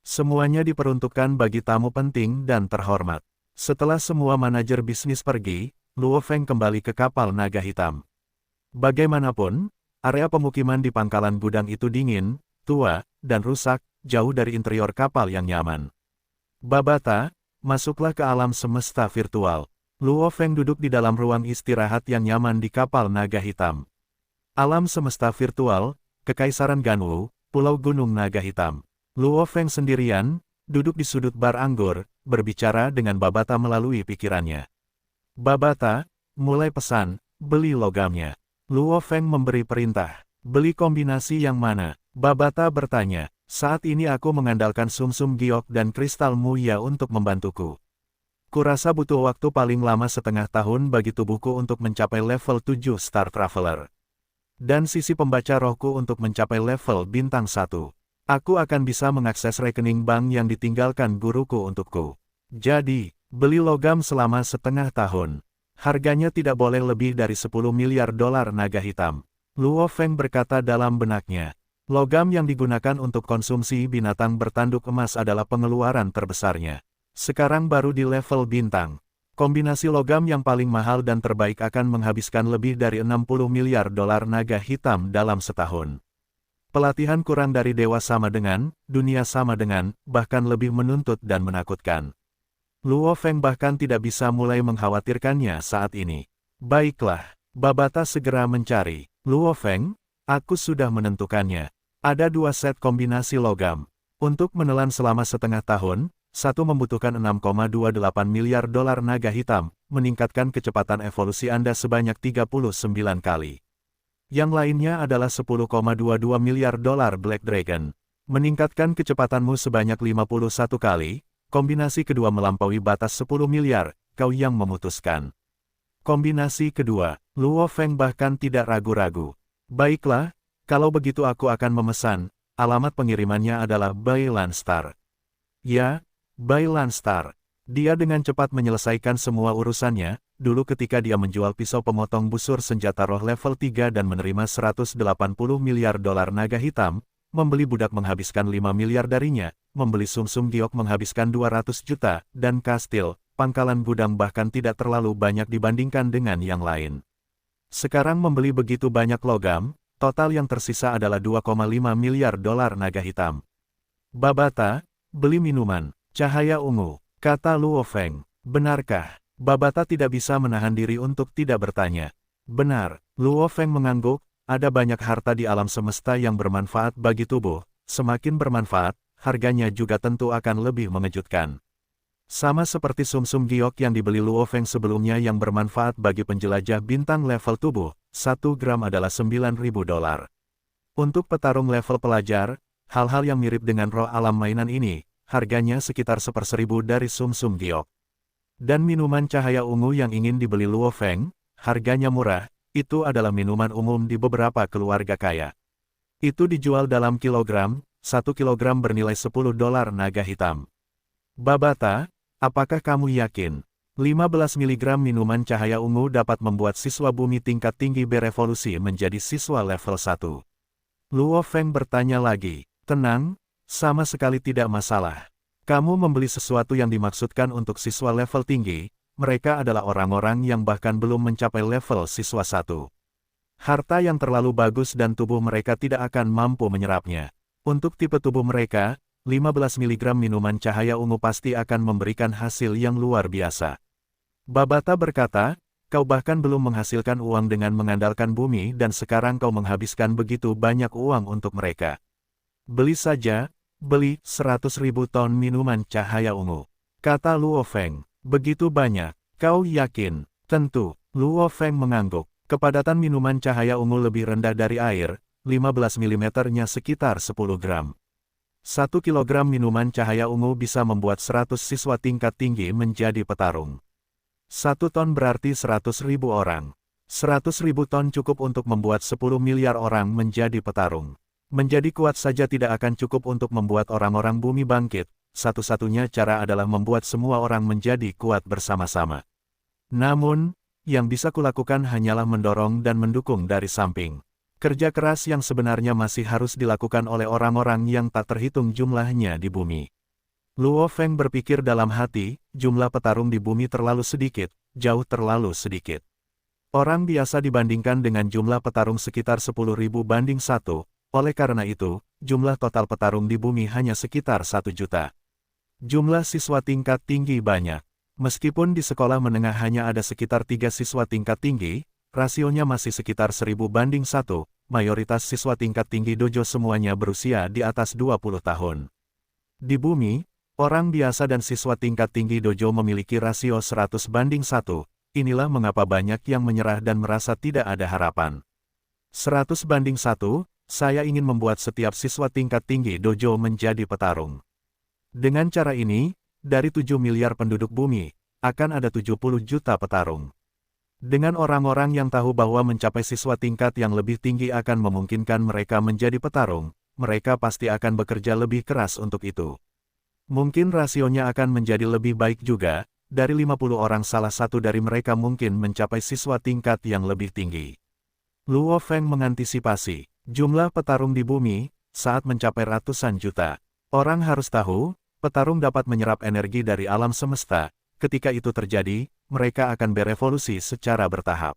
Semuanya diperuntukkan bagi tamu penting dan terhormat. Setelah semua manajer bisnis pergi, Luo Feng kembali ke kapal naga hitam. Bagaimanapun, area pemukiman di pangkalan gudang itu dingin, tua, dan rusak, jauh dari interior kapal yang nyaman. Babata, masuklah ke alam semesta virtual. Luo Feng duduk di dalam ruang istirahat yang nyaman di kapal naga hitam. Alam semesta virtual, Kekaisaran Ganwu, Pulau Gunung Naga Hitam. Luo Feng sendirian, duduk di sudut bar anggur, berbicara dengan Babata melalui pikirannya. Babata, mulai pesan, beli logamnya. Luo Feng memberi perintah, beli kombinasi yang mana? Babata bertanya, saat ini aku mengandalkan sumsum giok dan kristal mulia untuk membantuku. Kurasa butuh waktu paling lama setengah tahun bagi tubuhku untuk mencapai level 7 Star Traveler. Dan sisi pembaca rohku untuk mencapai level bintang 1. Aku akan bisa mengakses rekening bank yang ditinggalkan guruku untukku. Jadi, beli logam selama setengah tahun. Harganya tidak boleh lebih dari 10 miliar dolar naga hitam. Luo Feng berkata dalam benaknya. Logam yang digunakan untuk konsumsi binatang bertanduk emas adalah pengeluaran terbesarnya. Sekarang baru di level bintang. Kombinasi logam yang paling mahal dan terbaik akan menghabiskan lebih dari 60 miliar dolar naga hitam dalam setahun. Pelatihan kurang dari dewa sama dengan, dunia sama dengan, bahkan lebih menuntut dan menakutkan. Luo Feng bahkan tidak bisa mulai mengkhawatirkannya saat ini. Baiklah, Babata segera mencari. Luo Feng, aku sudah menentukannya. Ada 2 set kombinasi logam. Untuk menelan selama setengah tahun, satu membutuhkan 6,28 miliar dolar naga hitam, meningkatkan kecepatan evolusi Anda sebanyak 39 kali. Yang lainnya adalah 10,22 miliar dolar Black Dragon, meningkatkan kecepatanmu sebanyak 51 kali, kombinasi kedua melampaui batas 10 miliar, kau yang memutuskan. Kombinasi kedua, Luo Feng bahkan tidak ragu-ragu. Baiklah, kalau begitu aku akan memesan, alamat pengirimannya adalah Bailan Star. Ya, Bailan Star. Dia dengan cepat menyelesaikan semua urusannya, dulu ketika dia menjual pisau pemotong busur senjata roh level 3 dan menerima 180 miliar dolar naga hitam, membeli budak menghabiskan 5 miliar darinya, membeli sumsum giok menghabiskan 200 juta, dan kastil, pangkalan gudang bahkan tidak terlalu banyak dibandingkan dengan yang lain. Sekarang membeli begitu banyak logam, total yang tersisa adalah 2,5 miliar dolar naga hitam. Babata, beli minuman. Cahaya ungu, kata Luo Feng. Benarkah? Babata tidak bisa menahan diri untuk tidak bertanya. Benar, Luo Feng mengangguk, ada banyak harta di alam semesta yang bermanfaat bagi tubuh, semakin bermanfaat, harganya juga tentu akan lebih mengejutkan. Sama seperti sumsum giok yang dibeli Luo Feng sebelumnya yang bermanfaat bagi penjelajah bintang level tubuh, 1 gram adalah 9.000 dolar. Untuk petarung level pelajar, hal-hal yang mirip dengan roh alam mainan ini, harganya sekitar 1/1000 dari sumsum giok. Dan minuman cahaya ungu yang ingin dibeli Luo Feng, harganya murah, itu adalah minuman umum di beberapa keluarga kaya. Itu dijual dalam kilogram, 1 kilogram bernilai 10 dolar naga hitam. Babata, apakah kamu yakin? 15 mg minuman cahaya ungu dapat membuat siswa bumi tingkat tinggi berevolusi menjadi siswa level 1. Luo Feng bertanya lagi, tenang, sama sekali tidak masalah. Kamu membeli sesuatu yang dimaksudkan untuk siswa level tinggi, mereka adalah orang-orang yang bahkan belum mencapai level siswa 1. Harta yang terlalu bagus dan tubuh mereka tidak akan mampu menyerapnya. Untuk tipe tubuh mereka, 15 mg minuman cahaya ungu pasti akan memberikan hasil yang luar biasa. Babata berkata, kau bahkan belum menghasilkan uang dengan mengandalkan bumi dan sekarang kau menghabiskan begitu banyak uang untuk mereka. Beli saja. Beli 100.000 ton minuman cahaya ungu. Kata Luo Feng, begitu banyak, kau yakin? Tentu, Luo Feng mengangguk. Kepadatan minuman cahaya ungu lebih rendah dari air, 15 mm-nya sekitar 10 gram. 1 kilogram minuman cahaya ungu bisa membuat 100 siswa tingkat tinggi menjadi petarung. 1 ton berarti 100.000 orang. 100.000 ton cukup untuk membuat 10 miliar orang menjadi petarung. Menjadi kuat saja tidak akan cukup untuk membuat orang-orang bumi bangkit, satu-satunya cara adalah membuat semua orang menjadi kuat bersama-sama. Namun, yang bisa kulakukan hanyalah mendorong dan mendukung dari samping. Kerja keras yang sebenarnya masih harus dilakukan oleh orang-orang yang tak terhitung jumlahnya di bumi. Luo Feng berpikir dalam hati, jumlah petarung di bumi terlalu sedikit, jauh terlalu sedikit. Orang biasa dibandingkan dengan jumlah petarung sekitar 10.000 banding 1, oleh karena itu, jumlah total petarung di bumi hanya sekitar 1 juta. Jumlah siswa tingkat tinggi banyak. Meskipun di sekolah menengah hanya ada sekitar 3 siswa tingkat tinggi, rasionya masih sekitar 1000 banding 1, mayoritas siswa tingkat tinggi dojo semuanya berusia di atas 20 tahun. Di bumi, orang biasa dan siswa tingkat tinggi dojo memiliki rasio 100 banding 1, inilah mengapa banyak yang menyerah dan merasa tidak ada harapan. 100 banding 1, saya ingin membuat setiap siswa tingkat tinggi dojo menjadi petarung. Dengan cara ini, dari 7 miliar penduduk bumi, akan ada 70 juta petarung. Dengan orang-orang yang tahu bahwa mencapai siswa tingkat yang lebih tinggi akan memungkinkan mereka menjadi petarung, mereka pasti akan bekerja lebih keras untuk itu. Mungkin rasionya akan menjadi lebih baik juga. Dari 50 orang salah satu dari mereka mungkin mencapai siswa tingkat yang lebih tinggi. Luo Feng mengantisipasi jumlah petarung di bumi saat mencapai ratusan juta. Orang harus tahu, petarung dapat menyerap energi dari alam semesta. Ketika itu terjadi, mereka akan berevolusi secara bertahap.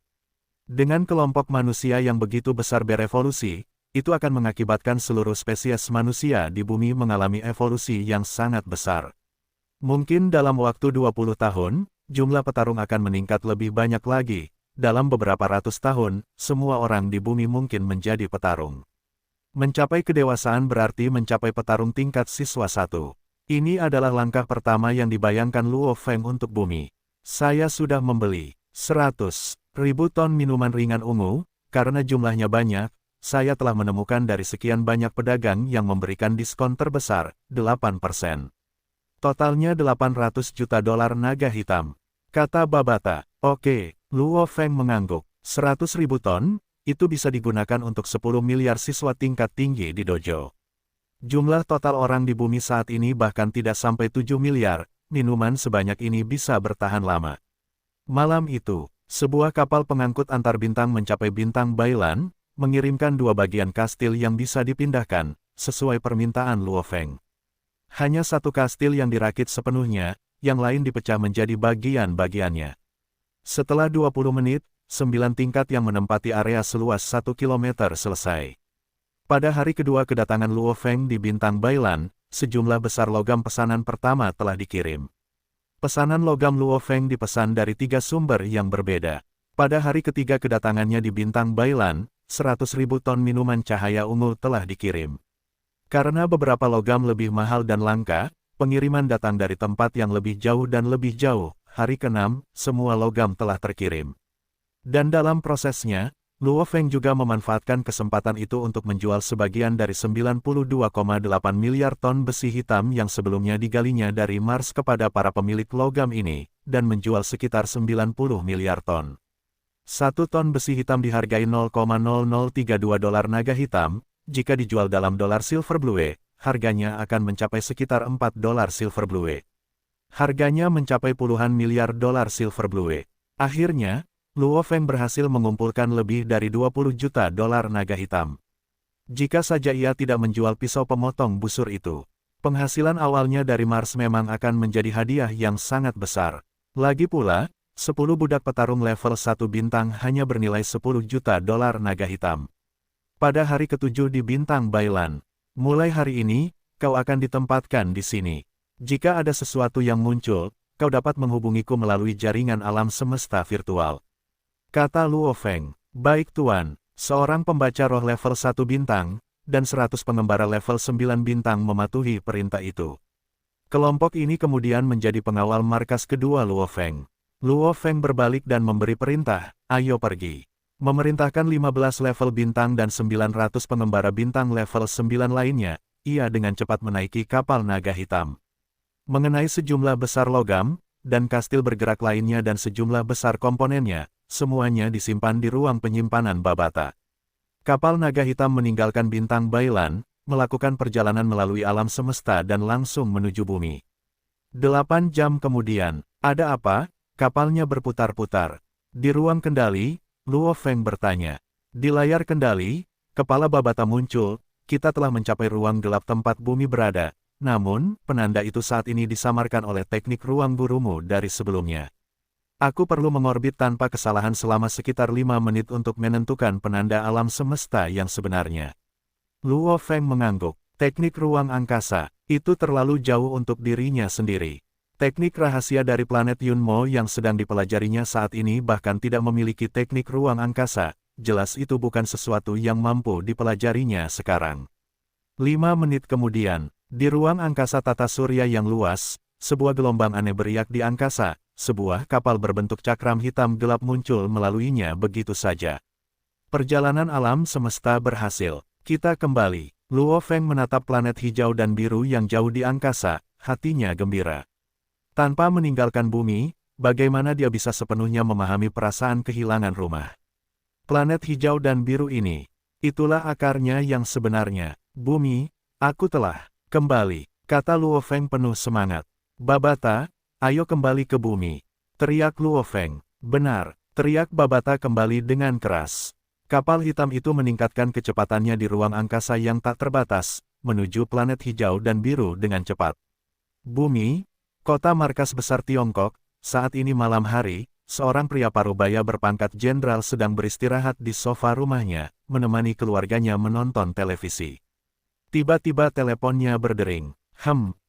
Dengan kelompok manusia yang begitu besar berevolusi, itu akan mengakibatkan seluruh spesies manusia di bumi mengalami evolusi yang sangat besar. Mungkin dalam waktu 20 tahun, jumlah petarung akan meningkat lebih banyak lagi. Dalam beberapa ratus tahun, semua orang di bumi mungkin menjadi petarung. Mencapai kedewasaan berarti mencapai petarung tingkat siswa 1. Ini adalah langkah pertama yang dibayangkan Luo Feng untuk bumi. Saya sudah membeli 100.000 ton minuman ringan ungu, karena jumlahnya banyak, saya telah menemukan dari sekian banyak pedagang yang memberikan diskon terbesar, 8%. Totalnya 800 juta dolar naga hitam. Kata Babata. Oke, Luo Feng mengangguk. 100.000 ton, itu bisa digunakan untuk 10 miliar siswa tingkat tinggi di dojo. Jumlah total orang di bumi saat ini bahkan tidak sampai 7 miliar, minuman sebanyak ini bisa bertahan lama. Malam itu, sebuah kapal pengangkut antar bintang mencapai bintang Bailan, mengirimkan 2 bagian kastil yang bisa dipindahkan, sesuai permintaan Luo Feng. Hanya satu kastil yang dirakit sepenuhnya, yang lain dipecah menjadi bagian-bagiannya. Setelah 20 menit, 9 tingkat yang menempati area seluas 1 km selesai. Pada hari kedua kedatangan Luo Feng di bintang Bailan, sejumlah besar logam pesanan pertama telah dikirim. Pesanan logam Luo Feng dipesan dari 3 sumber yang berbeda. Pada hari ketiga kedatangannya di bintang Bailan, 100.000 ton minuman cahaya ungu telah dikirim. Karena beberapa logam lebih mahal dan langka, pengiriman datang dari tempat yang lebih jauh dan lebih jauh. Hari ke-6, semua logam telah terkirim. Dan dalam prosesnya, Luo Feng juga memanfaatkan kesempatan itu untuk menjual sebagian dari 92,8 miliar ton besi hitam yang sebelumnya digalinya dari Mars kepada para pemilik logam ini, dan menjual sekitar 90 miliar ton. 1 ton besi hitam dihargai 0,0032 dolar naga hitam. Jika dijual dalam dolar silver blue, harganya akan mencapai sekitar 4 dolar silver blue. Harganya mencapai puluhan miliar dolar silver blue. Akhirnya, Luo Feng berhasil mengumpulkan lebih dari 20 juta dolar naga hitam. Jika saja ia tidak menjual pisau pemotong busur itu, penghasilan awalnya dari Mars memang akan menjadi hadiah yang sangat besar. Lagi pula, 10 budak petarung level 1 bintang hanya bernilai 10 juta dolar naga hitam. Pada hari ke-7 di bintang Bailan, mulai hari ini, kau akan ditempatkan di sini. Jika ada sesuatu yang muncul, kau dapat menghubungiku melalui jaringan alam semesta virtual. Kata Luo Feng. Baik Tuan, seorang pembaca roh level 1 bintang, dan 100 pengembara level 9 bintang mematuhi perintah itu. Kelompok ini kemudian menjadi pengawal markas kedua Luo Feng. Luo Feng berbalik dan memberi perintah, ayo pergi. Memerintahkan 15 level bintang dan 900 pengembara bintang level 9 lainnya, ia dengan cepat menaiki kapal naga hitam. Mengenai sejumlah besar logam, dan kastil bergerak lainnya dan sejumlah besar komponennya, semuanya disimpan di ruang penyimpanan Babata. Kapal naga hitam meninggalkan bintang Bailan, melakukan perjalanan melalui alam semesta dan langsung menuju bumi. 8 jam kemudian, ada apa? Kapalnya berputar-putar. Di ruang kendali, Luo Feng bertanya. Di layar kendali, kepala Babata muncul, kita telah mencapai ruang gelap tempat bumi berada. Namun, penanda itu saat ini disamarkan oleh teknik ruang gurumu dari sebelumnya. Aku perlu mengorbit tanpa kesalahan selama sekitar 5 menit untuk menentukan penanda alam semesta yang sebenarnya. Luo Feng mengangguk. Teknik ruang angkasa, itu terlalu jauh untuk dirinya sendiri. Teknik rahasia dari planet Yunmo yang sedang dipelajarinya saat ini bahkan tidak memiliki teknik ruang angkasa, jelas itu bukan sesuatu yang mampu dipelajarinya sekarang. 5 menit kemudian, di ruang angkasa tata surya yang luas, sebuah gelombang aneh beriak di angkasa, sebuah kapal berbentuk cakram hitam gelap muncul melaluinya begitu saja. Perjalanan alam semesta berhasil. Kita kembali. Luo Feng menatap planet hijau dan biru yang jauh di angkasa, hatinya gembira. Tanpa meninggalkan bumi, bagaimana dia bisa sepenuhnya memahami perasaan kehilangan rumah? Planet hijau dan biru ini, itulah akarnya yang sebenarnya. Bumi, aku telah kembali, kata Luo Feng penuh semangat. Babata, ayo kembali ke bumi. Teriak Luo Feng. Benar, teriak Babata kembali dengan keras. Kapal hitam itu meningkatkan kecepatannya di ruang angkasa yang tak terbatas, menuju planet hijau dan biru dengan cepat. Bumi, kota markas besar Tiongkok, saat ini malam hari, seorang pria parubaya berpangkat jenderal sedang beristirahat di sofa rumahnya, menemani keluarganya menonton televisi. Tiba-tiba teleponnya berdering.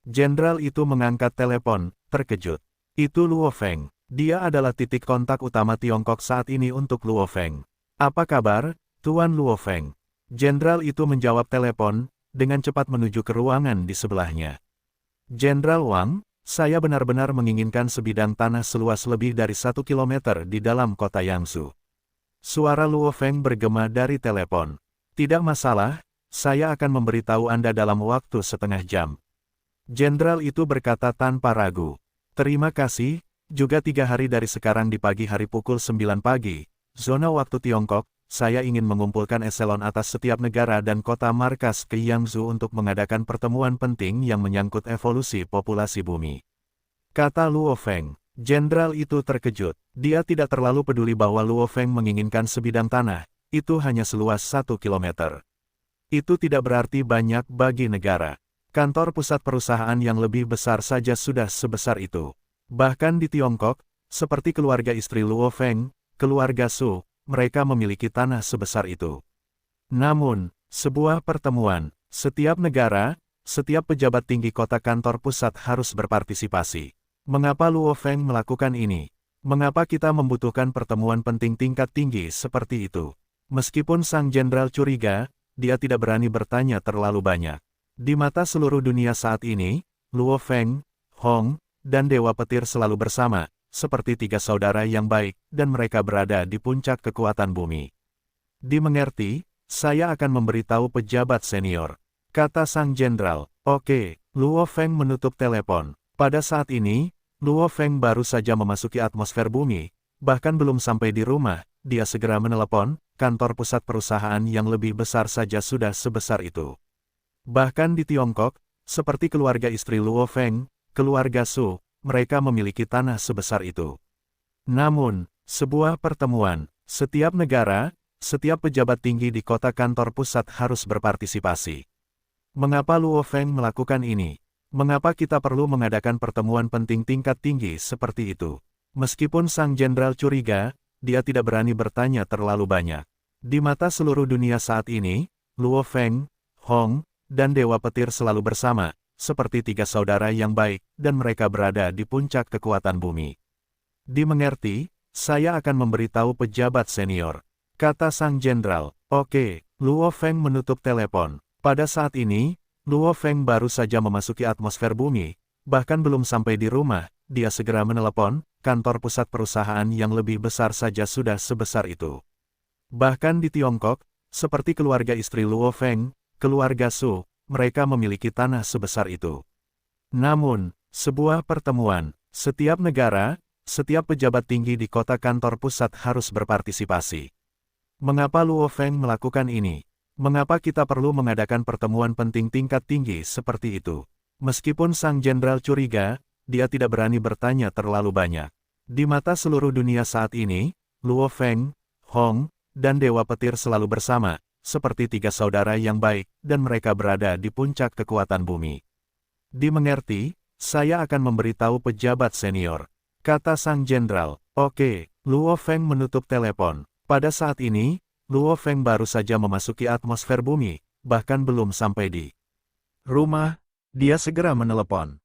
Jenderal itu mengangkat telepon, terkejut. Itu Luo Feng. Dia adalah titik kontak utama Tiongkok saat ini untuk Luo Feng. Apa kabar, Tuan Luo Feng? Jenderal itu menjawab telepon, dengan cepat menuju ke ruangan di sebelahnya. Jenderal Wang, saya benar-benar menginginkan sebidang tanah seluas lebih dari 1 kilometer di dalam kota Yangzhou. Suara Luo Feng bergema dari telepon. Tidak masalah, saya akan memberitahu Anda dalam waktu setengah jam. Jenderal itu berkata tanpa ragu. Terima kasih, juga 3 hari dari sekarang di pagi hari pukul 9 pagi. Zona waktu Tiongkok, saya ingin mengumpulkan eselon atas setiap negara dan kota markas ke Yangzhou untuk mengadakan pertemuan penting yang menyangkut evolusi populasi bumi. Kata Luo Feng. Jenderal itu terkejut. Dia tidak terlalu peduli bahwa Luo Feng menginginkan sebidang tanah, itu hanya seluas 1 kilometer. Itu tidak berarti banyak bagi negara. Kantor pusat perusahaan yang lebih besar saja sudah sebesar itu. Bahkan di Tiongkok, seperti keluarga istri Luo Feng, keluarga Su, mereka memiliki tanah sebesar itu. Namun, sebuah pertemuan, setiap negara, setiap pejabat tinggi kota kantor pusat harus berpartisipasi. Mengapa Luo Feng melakukan ini? Mengapa kita membutuhkan pertemuan penting tingkat tinggi seperti itu? Meskipun sang jenderal curiga, dia tidak berani bertanya terlalu banyak. Di mata seluruh dunia saat ini, Luo Feng, Hong, dan Dewa Petir selalu bersama, seperti 3 saudara yang baik, dan mereka berada di puncak kekuatan bumi. Dimengerti, saya akan memberitahu pejabat senior, kata sang jenderal. Oke, Luo Feng menutup telepon. Pada saat ini, Luo Feng baru saja memasuki atmosfer bumi, bahkan belum sampai di rumah, dia segera menelepon, kantor pusat perusahaan yang lebih besar saja sudah sebesar itu. Bahkan di Tiongkok, seperti keluarga istri Luo Feng, keluarga Su, mereka memiliki tanah sebesar itu. Namun, sebuah pertemuan, setiap negara, setiap pejabat tinggi di kota kantor pusat harus berpartisipasi. Mengapa Luo Feng melakukan ini? Mengapa kita perlu mengadakan pertemuan penting tingkat tinggi seperti itu? Meskipun sang jenderal curiga, dia tidak berani bertanya terlalu banyak. Di mata seluruh dunia saat ini, Luo Feng, Hong, dan Dewa Petir selalu bersama, seperti 3 saudara yang baik, dan mereka berada di puncak kekuatan bumi. Dimengerti, saya akan memberitahu pejabat senior, kata sang jenderal. Oke, Luo Feng menutup telepon. Pada saat ini, Luo Feng baru saja memasuki atmosfer bumi, bahkan belum sampai di rumah, dia segera menelepon, kantor pusat perusahaan yang lebih besar saja sudah sebesar itu. Bahkan di Tiongkok, seperti keluarga istri Luo Feng, keluarga Su, mereka memiliki tanah sebesar itu. Namun, sebuah pertemuan, setiap negara, setiap pejabat tinggi di kota kantor pusat harus berpartisipasi. Mengapa Luo Feng melakukan ini? Mengapa kita perlu mengadakan pertemuan penting tingkat tinggi seperti itu? Meskipun sang jenderal curiga, dia tidak berani bertanya terlalu banyak. Di mata seluruh dunia saat ini, Luo Feng, Hong, dan Dewa Petir selalu bersama, seperti tiga saudara yang baik, dan mereka berada di puncak kekuatan bumi. Dimengerti, saya akan memberitahu pejabat senior, kata sang jenderal. Oke, Luo Feng menutup telepon. Pada saat ini, Luo Feng baru saja memasuki atmosfer bumi, bahkan belum sampai di rumah, dia segera menelepon